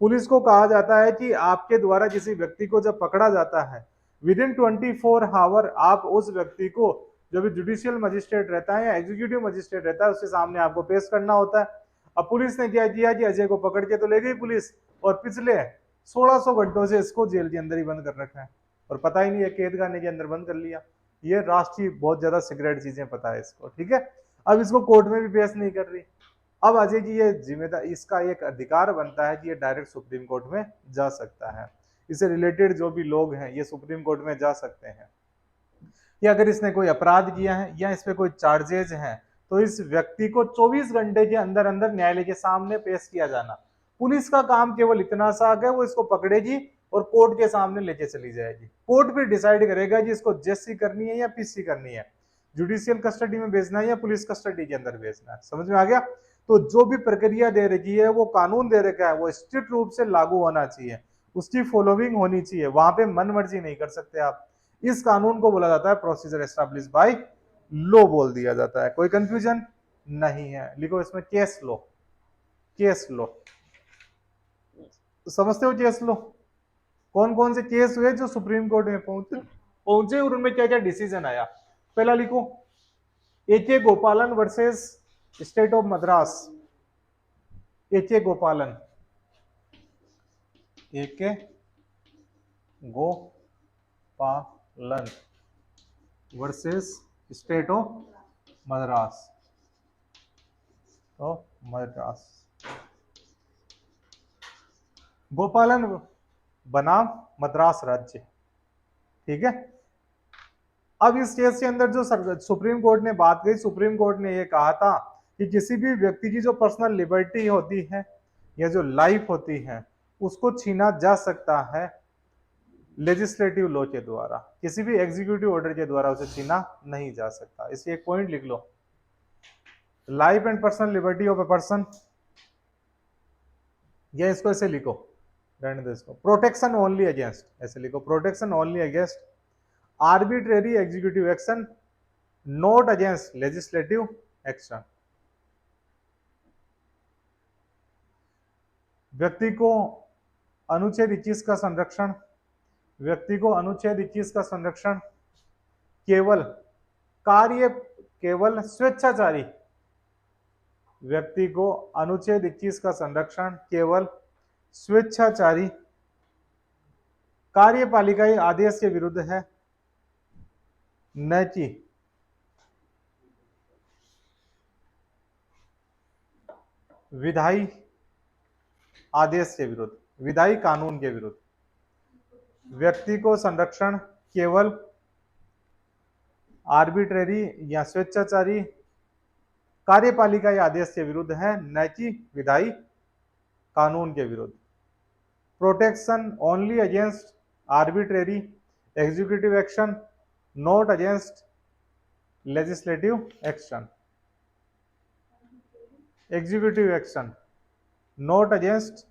पुलिस को कहा जाता है कि आपके द्वारा किसी व्यक्ति को जब पकड़ा जाता है, विद इन 24 आवर आप उस व्यक्ति को, जो भी जुडिशियल मजिस्ट्रेट रहता है या एग्जीक्यूटिव मजिस्ट्रेट रहता है, उसके सामने आपको पेश करना होता है। अब पुलिस ने क्या किया कि अजय को पकड़ के तो ले गई पुलिस, और पिछले 1600 घंटों से इसको जेल के अंदर ही बंद कर रखा है, और पता ही नहीं है, कैद खाने के अंदर बंद कर लिया। ये राष्ट्रीय बहुत ज्यादा सिगरेट चीजें पता है इसको, ठीक है। अब इसको कोर्ट में भी पेश नहीं कर रही। अब अजय की ये जिम्मेदारी, इसका एक अधिकार बनता है कि ये डायरेक्ट सुप्रीम कोर्ट में जा सकता है, इससे रिलेटेड जो भी लोग हैं ये सुप्रीम कोर्ट में जा सकते हैं, कि अगर इसने कोई अपराध किया है या इस पे कोई चार्जेज हैं, तो इस व्यक्ति को 24 घंटे के अंदर अंदर न्यायालय के सामने पेश किया जाना। पुलिस का काम केवल इतना सा है, वो इसको पकड़ेगी और कोर्ट के सामने लेके चली जाएगी, कोर्ट भी डिसाइड करेगा कि इसको जेसी करनी है या पीसी करनी है, जुडिशियल कस्टडी में भेजना है या पुलिस कस्टडी के अंदर भेजना है। समझ में आ गया। तो जो भी प्रक्रिया दे रखी है, वो कानून दे रखा है, वो स्ट्रिक्ट रूप से लागू होना चाहिए, उसकी फॉलोइंग होनी चाहिए, वहां पे मन मर्जी नहीं कर सकते आप। इस कानून को बोला जाता है प्रोसीजर एस्टैब्लिश बाय लॉ बोल दिया जाता है। कोई कंफ्यूजन नहीं है, लिखो इसमें केस लॉ, केस लॉ समझते हो। केस लॉ कौन कौन से केस हुए जो सुप्रीम कोर्ट में पहुंचे और उनमें क्या क्या डिसीजन आया। पहला लिखो, AK. Gopalan versus state of Madras, AK. Gopalan, AK. Gopalan versus state of Madras, तो मद्रास, गोपालन बनाम मद्रास राज्य, ठीक है। अब इस केस के अंदर जो सुप्रीम कोर्ट ने बात कही, सुप्रीम कोर्ट ने यह कहा था कि किसी भी व्यक्ति की जो पर्सनल लिबर्टी होती है या जो लाइफ होती है, उसको छीना जा सकता है लेजिस्लेटिव लॉ के द्वारा, किसी भी एग्जीक्यूटिव ऑर्डर के द्वारा उसे छीना नहीं जा सकता। इसलिए एक पॉइंट लिख लो, life and personal liberty of a person, या इसको ऐसे लिखो, रहने दो इसको, प्रोटेक्शन ओनली अगेंस्ट, ऐसे लिखो, protection only against arbitrary executive action, not against legislative action. व्यक्ति को अनुच्छेद 21 का संरक्षण, व्यक्ति को अनुच्छेद 21 का संरक्षण केवल केवल स्वेच्छाचारी, व्यक्ति को अनुच्छेद 21 का संरक्षण केवल स्वेच्छाचारी कार्यपालिकाई आदेश के विरुद्ध है, न कि विधायी आदेश के विरुद्ध, विधायी कानून के विरुद्ध। व्यक्ति को संरक्षण केवल आर्बिट्रेरी या स्वेच्छाचारी कार्यपालिकाई आदेश के विरुद्ध है, न कि विधायी कानून के विरुद्ध। Protection only against arbitrary executive action, not against legislative action, executive action, not against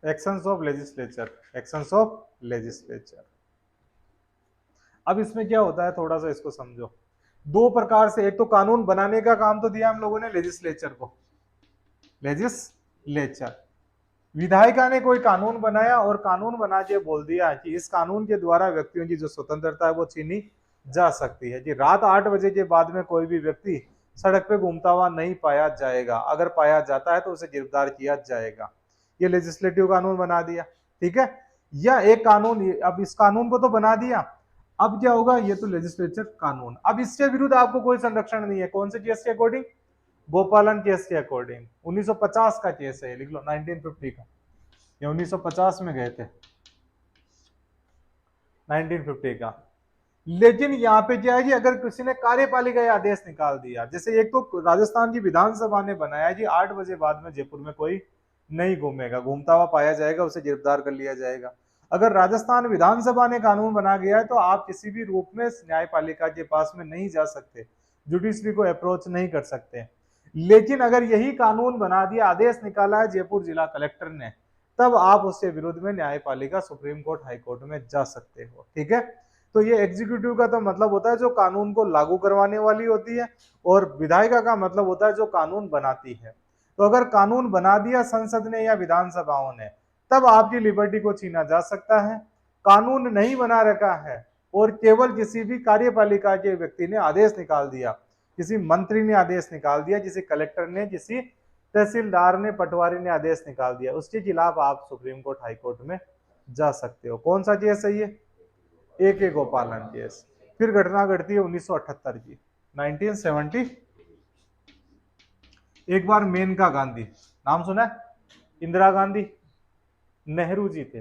actions of legislature, actions of legislature. अब इसमें क्या होता है, थोड़ा सा इसको समझो। दो प्रकार से, एक तो कानून बनाने का काम तो दिया हम लोगों ने लेजिस्लेचर को, लेजिस्लेचर, विधायिका ने कोई कानून बनाया और कानून बना के बोल दिया कि इस कानून के द्वारा व्यक्तियों की जो स्वतंत्रता है वो छीनी जा सकती है कि रात 8 बजे के बाद में कोई भी व्यक्ति सड़क पे घूमता हुआ नहीं पाया जाएगा, अगर पाया जाता है तो उसे गिरफ्तार किया जाएगा। ये लेजिस्लेटिव कानून बना दिया, ठीक है। या एक कानून, अब इस कानून को तो बना दिया, अब क्या होगा, ये तो लेजिस्लेचर कानून। अब इसके विरुद्ध आपको कोई संरक्षण नहीं है, कौन से केस के अकॉर्डिंग, भोपालन केस के अकॉर्डिंग। 1950 का केस है, लिख लो 1950 का, या 1950 में गए थे, 1950 का। लेकिन यहाँ पे क्या है कि अगर किसी ने कार्यपालिका का आदेश निकाल दिया, जैसे एक तो राजस्थान की विधानसभा ने बनाया कि 8 बजे बाद में जयपुर में कोई नहीं घूमेगा, घूमता हुआ पाया जाएगा उसे गिरफ्तार कर लिया जाएगा। अगर राजस्थान विधानसभा ने कानून बना गया है तो आप किसी भी रूप में न्यायपालिका के पास में नहीं जा सकते, जुडिशरी को अप्रोच नहीं कर सकते। लेकिन अगर यही कानून बना दिया, आदेश निकाला है जयपुर जिला कलेक्टर ने, तब आप उसके विरुद्ध में न्यायपालिका, सुप्रीम कोर्ट, हाई कोर्ट में जा सकते हो, ठीक है। तो ये एग्जीक्यूटिव का तो मतलब होता है जो कानून को लागू करवाने वाली होती है, और विधायिका का मतलब होता है जो कानून बनाती है। तो अगर कानून बना दिया संसद ने या विधानसभाओं ने, तब आपकी लिबर्टी को छीना जा सकता है। कानून नहीं बना रखा है और केवल किसी भी कार्यपालिका के व्यक्ति ने आदेश निकाल दिया, किसी मंत्री ने आदेश निकाल दिया, किसी कलेक्टर ने, किसी तहसीलदार ने, पटवारी ने आदेश निकाल दिया, उसके खिलाफ आप सुप्रीम कोर्ट, हाई कोर्ट में जा सकते हो। कौन सा केस है ये, ए.के. गोपालन केस। फिर घटना घटती है 1978 की, 1970। एक बार मेनका गांधी, नाम सुना है, इंदिरा गांधी, नेहरू जी थे,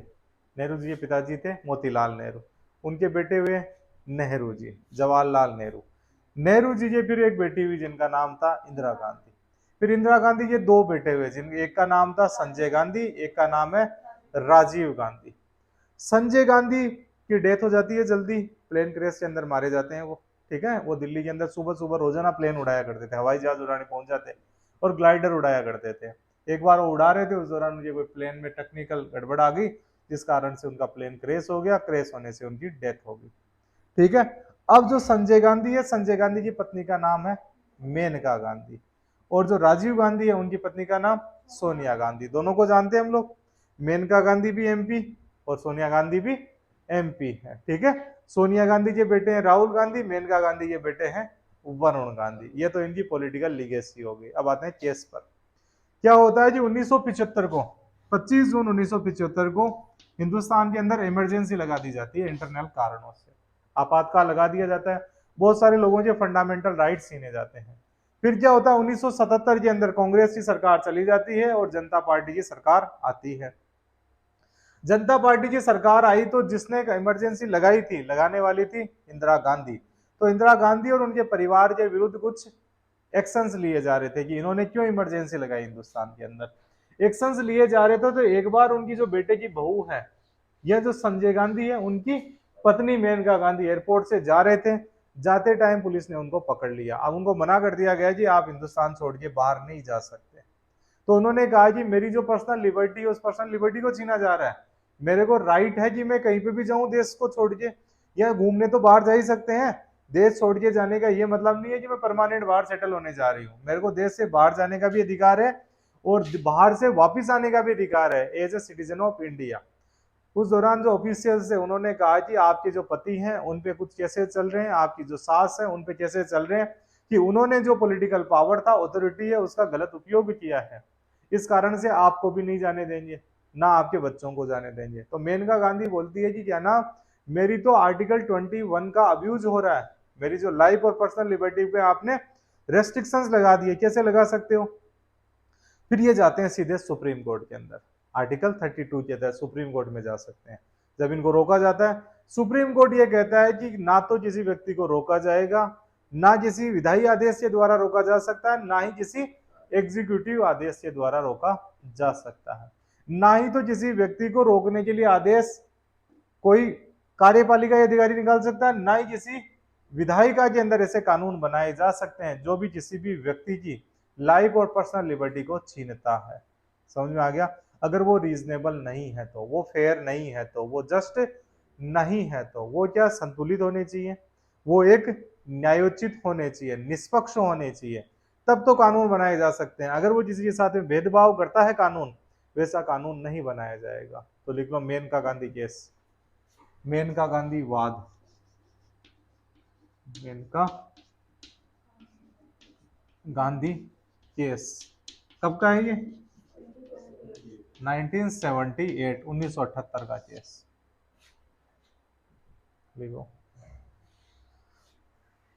नेहरू जी के पिताजी थे मोतीलाल नेहरू, उनके बेटे हुए नेहरू जी, जवाहरलाल नेहरू। नेहरू जी के फिर एक बेटी हुई जिनका नाम था इंदिरा गांधी। फिर इंदिरा गांधी के दो बेटे हुए, जिनके एक का नाम था संजय गांधी, एक का नाम है राजीव गांधी। संजय गांधी की डेथ हो जाती है जल्दी, प्लेन क्रैश के अंदर मारे जाते हैं वो, ठीक है। वो दिल्ली के अंदर सुबह सुबह रोजाना प्लेन उड़ाया करते थे, हवाई जहाज उड़ाने पहुंच जाते और ग्लाइडर उड़ाया करते थे। एक बार वो उड़ा रहे थे, उस दौरान मुझे कोई प्लेन में टेक्निकल गड़बड़ आ गई, जिस कारण से उनका प्लेन क्रैश हो गया, क्रैश होने से उनकी डेथ हो गई, ठीक है। अब जो संजय गांधी है, संजय गांधी की पत्नी का नाम है मेनका गांधी, और जो राजीव गांधी है उनकी पत्नी का नाम सोनिया गांधी। दोनों को जानते हैं हम लोग, मेनका गांधी भी एमपी और सोनिया गांधी भी एमपी है, ठीक है। सोनिया गांधी के बेटे हैं राहुल गांधी, मेनका गांधी के बेटे हैं वरुण गांधी। ये तो इनकी पॉलिटिकल लीगेसी हो गई। अब आते हैं केस पर। क्या होता है जी, 1975 को, 25 जून 1975 को हिंदुस्तान के अंदर इमरजेंसी लगा दी जाती है, इंटरनल कारणों से आपातकाल लगा दिया जाता है, बहुत सारे लोगों के फंडामेंटल राइट्स छीने जाते हैं। फिर क्या होता है, 1977 के अंदर कांग्रेस की सरकार चली जाती है और जनता पार्टी की सरकार आती है। जनता पार्टी की सरकार आई तो जिसने इमरजेंसी लगाई थी, लगाने वाली थी इंदिरा गांधी। तो इंदिरा गांधी और उनके परिवार के विरुद्ध कुछ एक्शंस लिए जा रहे थे कि इन्होंने क्यों इमरजेंसी लगाई हिंदुस्तान के अंदर। एक्शंस लिए जा रहे थे तो एक बार उनकी जो बेटे की बहू है, यह जो संजय गांधी है, उनकी पत्नी मेनका गांधी एयरपोर्ट से जा रहे थे, जाते टाइम पुलिस ने उनको पकड़ लिया। अब उनको मना कर दिया गया कि आप हिंदुस्तान छोड़ के बाहर नहीं जा सकते। तो उन्होंने कहा कि मेरी जो पर्सनल लिबर्टी है, उस पर्सनल लिबर्टी को छीना जा रहा है, मेरे को राइट है कि मैं कहीं पे भी जाऊं देश को छोड़ के, या घूमने तो बाहर जा ही सकते हैं, देश छोड़ के जाने का ये मतलब नहीं है कि मैं परमानेंट बाहर सेटल होने जा रही हूँ। मेरे को देश से बाहर जाने का भी अधिकार है और बाहर से वापिस आने का भी अधिकार है as a citizen of India. उस दौरान जो ऑफिशियल्स है उन्होंने कहा कि आपके जो पति हैं उन पे कुछ कैसे चल रहे हैं, आपकी जो सास है उन पे कैसे चल रहे हैं, कि उन्होंने जो पॉलिटिकल पावर था, अथॉरिटी है, उसका गलत उपयोग किया है, इस कारण से आपको भी नहीं जाने देंगे, ना आपके बच्चों को जाने देंगे। तो मेनका गांधी बोलती है कि क्या ना, मेरी तो आर्टिकल 21 का अब्यूज हो रहा है, मेरी जो लाइफ और पर्सनल लिबर्टी पे आपने रेस्ट्रिक्शंस लगा दिए, कैसे लगा सकते हो। फिर ये जाते हैं सीधे सुप्रीम कोर्ट के अंदर, आर्टिकल 32 के तहत सुप्रीम कोर्ट में जा सकते हैं। जब इनको रोका जाता है, सुप्रीम कोर्ट ये कहता है कि ना तो किसी व्यक्ति को रोका जाएगा, ना किसी विधायी आदेश के द्वारा रोका जा सकता है, ना ही किसी एग्जीक्यूटिव आदेश के द्वारा रोका जा सकता है, ना ही तो किसी व्यक्ति को रोकने के लिए आदेश कोई कार्यपालिका अधिकारी निकाल सकता है, ना ही किसी विधायिका के अंदर ऐसे कानून बनाए जा सकते हैं जो भी किसी भी व्यक्ति की लाइफ और पर्सनल लिबर्टी को छीनता है। समझ में आ गया? अगर वो रीजनेबल नहीं है तो, वो फेयर नहीं है तो, वो जस्ट नहीं है तो, वो क्या संतुलित होने चाहिए, वो एक न्यायोचित होने चाहिए, निष्पक्ष होने चाहिए, तब तो कानून बनाए जा सकते हैं। अगर वो किसी के साथ में भेदभाव करता है कानून, वैसा कानून नहीं बनाया जाएगा। तो लिख लो मेनका गांधी केस, मेनका गांधी वाद, मेनका गांधी केस कब का है ये? 1978, 1978 का केस। देखो,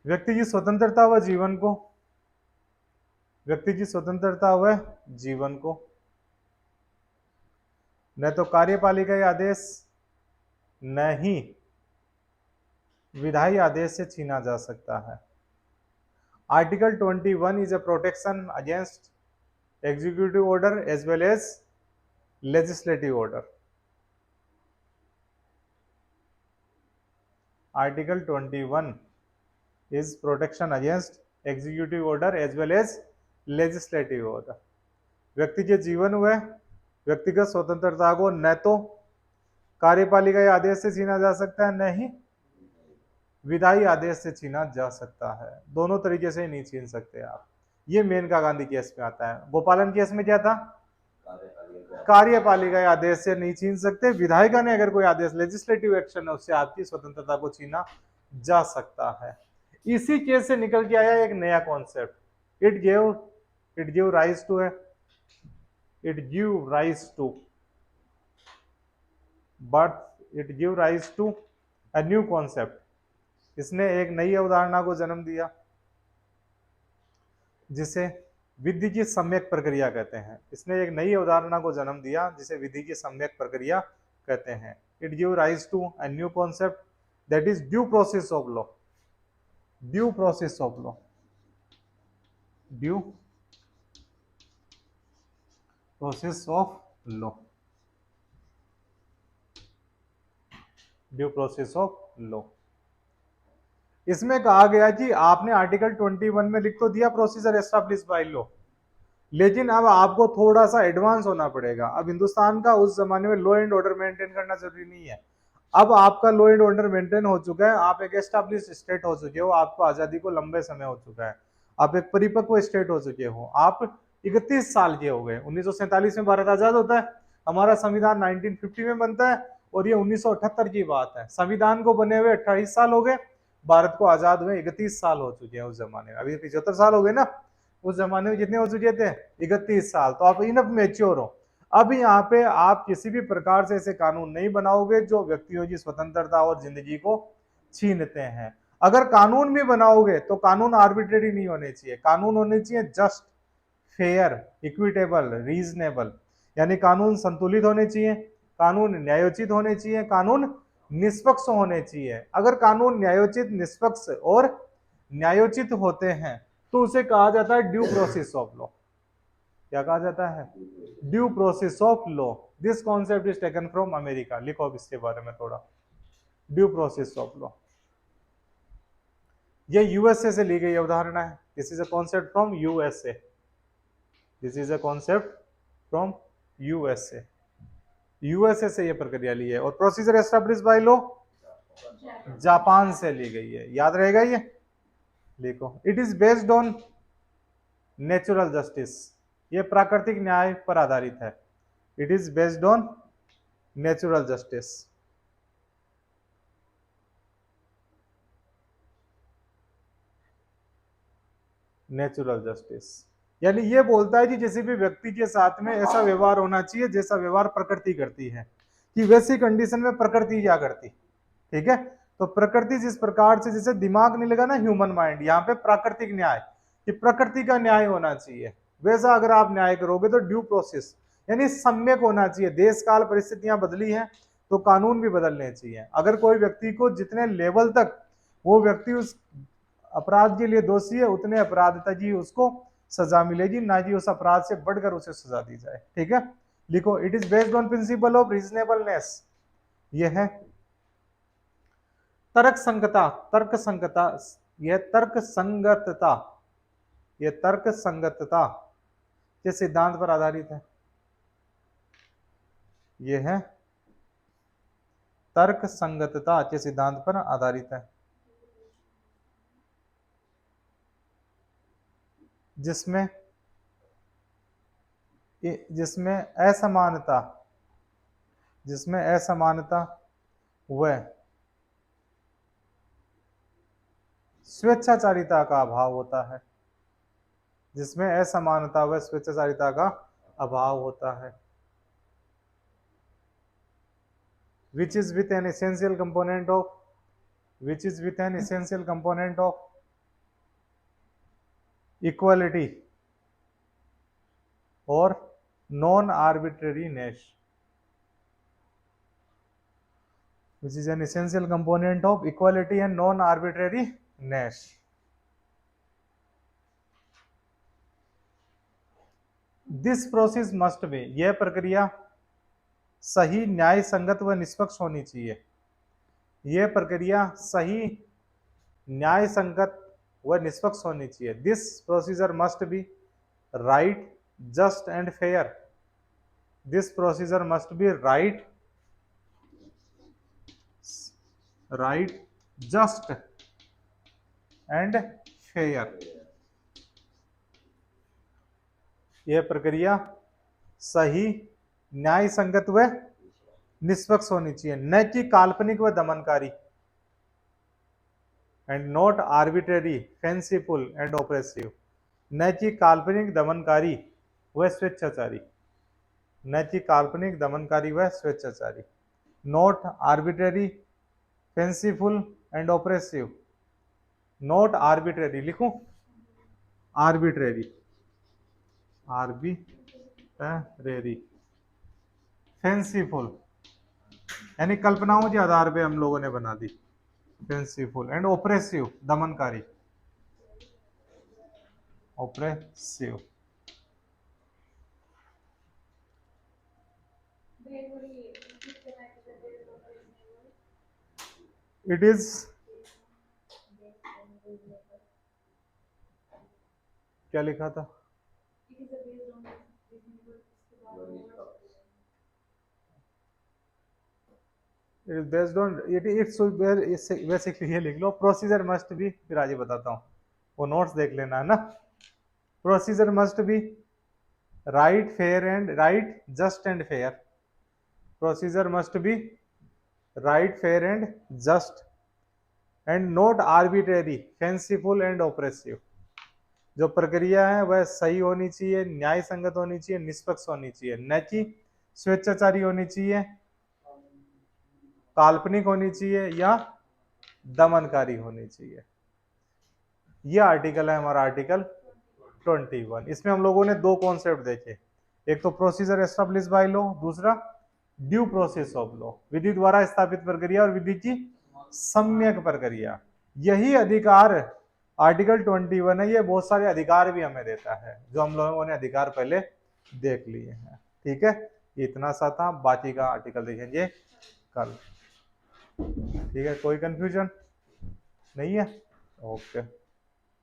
व्यक्ति की स्वतंत्रता व जीवन को, व्यक्ति की स्वतंत्रता व जीवन को न तो कार्यपालिका आदेश न ही विधायी आदेश से छीना जा सकता है। Article 21 is a protection against executive order as well as legislative order. Article 21 is protection against executive order as well as legislative order। व्यक्ति के जीवन व व्यक्तिगत स्वतंत्रता को न तो कार्यपालिका आदेश से छीना जा सकता है, न ही विधायी आदेश से छीना जा सकता है। दोनों तरीके से नहीं छीन सकते आप। ये मेनका गांधी केस में आता है। गोपालन केस में क्या था? कार्यपालिका आदेश से नहीं छीन सकते, विधायिका ने अगर कोई आदेश, लेजिस्लेटिव एक्शन है, उससे आपकी स्वतंत्रता को छीना जा सकता है। इसी केस से निकल के आया एक नया concept, it give rise to a new concept. इसने एक नई अवधारणा को जन्म दिया जिसे विधि की सम्यक प्रक्रिया कहते हैं। इसने एक नई अवधारणा को जन्म दिया जिसे विधि की सम्यक प्रक्रिया कहते हैं। It give rise to a new concept that is due process of law. Due process of law, due process of law, due process of law. इसमें कहा गया कि आपने आर्टिकल 21 में लिख तो दिया प्रोसीजर एस्टैब्लिश बाय लॉ, लेकिन अब आपको थोड़ा सा एडवांस होना पड़ेगा। अब हिंदुस्तान का उस जमाने में लॉ एंड ऑर्डर मेंटेन करना जरूरी नहीं है। अब आपका लॉ एंड ऑर्डर मेंटेन हो चुका है, आप एक एस्टैब्लिश स्टेट हो चुके हो, आपको आजादी को लंबे समय हो चुका है, आप एक परिपक्व स्टेट हो चुके हो, आप 31 साल के हो गए। 1947 में भारत आजाद होता है, हमारा संविधान 1950 में बनता है और ये 1978 की बात है। संविधान को बने हुए 28 साल हो गए, भारत को आजाद हुए 31 साल हो चुके हैं उस जमाने में। अभी 75 साल हो गए ना, उस जमाने में कितने हो चुके थे? 31 साल। तो आप इनफ मैच्योर हो। अब यहाँ पे आप किसी भी प्रकार से ऐसे कानून नहीं बनाओगे जो व्यक्तियों की स्वतंत्रता और जिंदगी को छीनते हैं। अगर कानून भी बनाओगे तो कानून आर्बिट्रेरी नहीं होने चाहिए, कानून होने चाहिए जस्ट, फेयर, इक्विटेबल, रीजनेबल। यानी कानून संतुलित होने चाहिए, कानून न्यायोचित होने चाहिए, कानून निष्पक्ष होने चाहिए। अगर कानून न्यायोचित, निष्पक्ष और न्यायोचित होते हैं तो उसे कहा जाता है ड्यू प्रोसेस ऑफ लॉ। क्या कहा जाता है? Due process of law. This concept is taken from America. लिखो अब इसके बारे में थोड़ा, ड्यू प्रोसेस ऑफ लॉ। ये यूएसए से ली गई अवधारणा है। This is a concept from USA, this is a concept from USA. USA से यह प्रक्रिया ली है। और procedure establish by law Japan से ली गई है। याद रहेगा ये, लिखो। It is based on natural justice, ये प्राकृतिक न्याय पर आधारित है। It is based on natural justice. Natural justice यानी ये बोलता है कि किसी भी व्यक्ति के साथ में ऐसा व्यवहार होना चाहिए जैसा व्यवहार प्रकृति करती है, कि वैसी कंडीशन में प्रकृति क्या करती। ठीक है, तो प्रकृति जिस प्रकार से, जैसे दिमाग नहीं लगा ना ह्यूमन माइंड, यहाँ पे प्राकृतिक न्याय, कि प्रकृति का न्याय होना चाहिए, वैसा अगर आप न्याय करोगे तो ड्यू प्रोसेस यानी सम्यक होना चाहिए। देश काल परिस्थितियां बदली हैं तो कानून भी बदलने चाहिए। अगर कोई व्यक्ति को जितने लेवल तक वो व्यक्ति उस अपराध के लिए दोषी है, उतने अपराध तक ही उसको सजा मिलेगी, ना कि उस अपराध से बढ़कर उसे सजा दी जाए। ठीक है, लिखो। It is based on principle of reasonableness. यह है तर्क संगता, तर्क संगता, यह तर्क संगतता, यह तर्क संगतता के सिद्धांत पर आधारित है। यह है तर्क संगतता के सिद्धांत पर आधारित है, जिसमें जिसमें असमानता, जिसमें असमानता व स्वेच्छाचारिता का अभाव होता है, जिसमें असमानता व स्वेच्छाचारिता का अभाव होता है। which is with an essential component of, which is with an essential component of equality or non-arbitrariness, which is an essential component of equality and non-arbitrariness. This process must be, यह प्रक्रिया सही, न्याय संगत व निष्पक्ष होनी चाहिए। यह प्रक्रिया सही, न्याय संगत व निष्पक्ष होनी चाहिए। This procedure must be right, just and fair. This procedure must be right, just and fair. यह प्रक्रिया सही, न्याय संगत व निष्पक्ष होनी चाहिए, न कि काल्पनिक व दमनकारी। And not arbitrary, fanciful and oppressive, न कि काल्पनिक, दमनकारी व स्वेच्छाचारी, न कि काल्पनिक, दमनकारी व स्वेच्छाचारी। Not arbitrary, fanciful and oppressive. Not arbitrary लिखूं, आर्बिट्रेरी, आर्बिट्रेरी, फेंसिफुल यानी कल्पनाओं के आधार पे हम लोगों ने बना दी, फेंसिफुल एंड ऑपरेसिव, दमनकारी, ऑपरेसिव। इट इज, क्या लिखा था? बेस्ड ऑन बेसिकली ये लिख लो, प्रोसीजर मस्ट बी, फिर आगे बताता हूँ, वो नोट्स देख लेना है ना। Procedure must be right, fair and right, just and fair. Procedure must be right, fair and just and not arbitrary, fanciful and oppressive. जो प्रक्रिया है वह सही होनी चाहिए, न्याय संगत होनी चाहिए, निष्पक्ष होनी चाहिए, न कि स्वेच्छाचारी होनी चाहिए, काल्पनिक होनी चाहिए या दमनकारी होनी चाहिए। यह आर्टिकल है हमारा आर्टिकल 21। इसमें हम लोगों ने दो कॉन्सेप्ट देखे, एक तो प्रोसीजर एस्टेब्लिश बाय लॉ, दूसरा ड्यू प्रोसेस ऑफ लॉ, विधि द्वारा स्थापित प्रक्रिया और विधि की सम्यक प्रक्रिया। यही अधिकार आर्टिकल 21 है, ये बहुत सारे अधिकार भी हमें देता है, जो हम लोगों ने अधिकार पहले देख लिए हैं। ठीक है, इतना सा था, बाकी का आर्टिकल देखेंगे कल। ठीक है, कोई कंफ्यूजन नहीं है? ओके।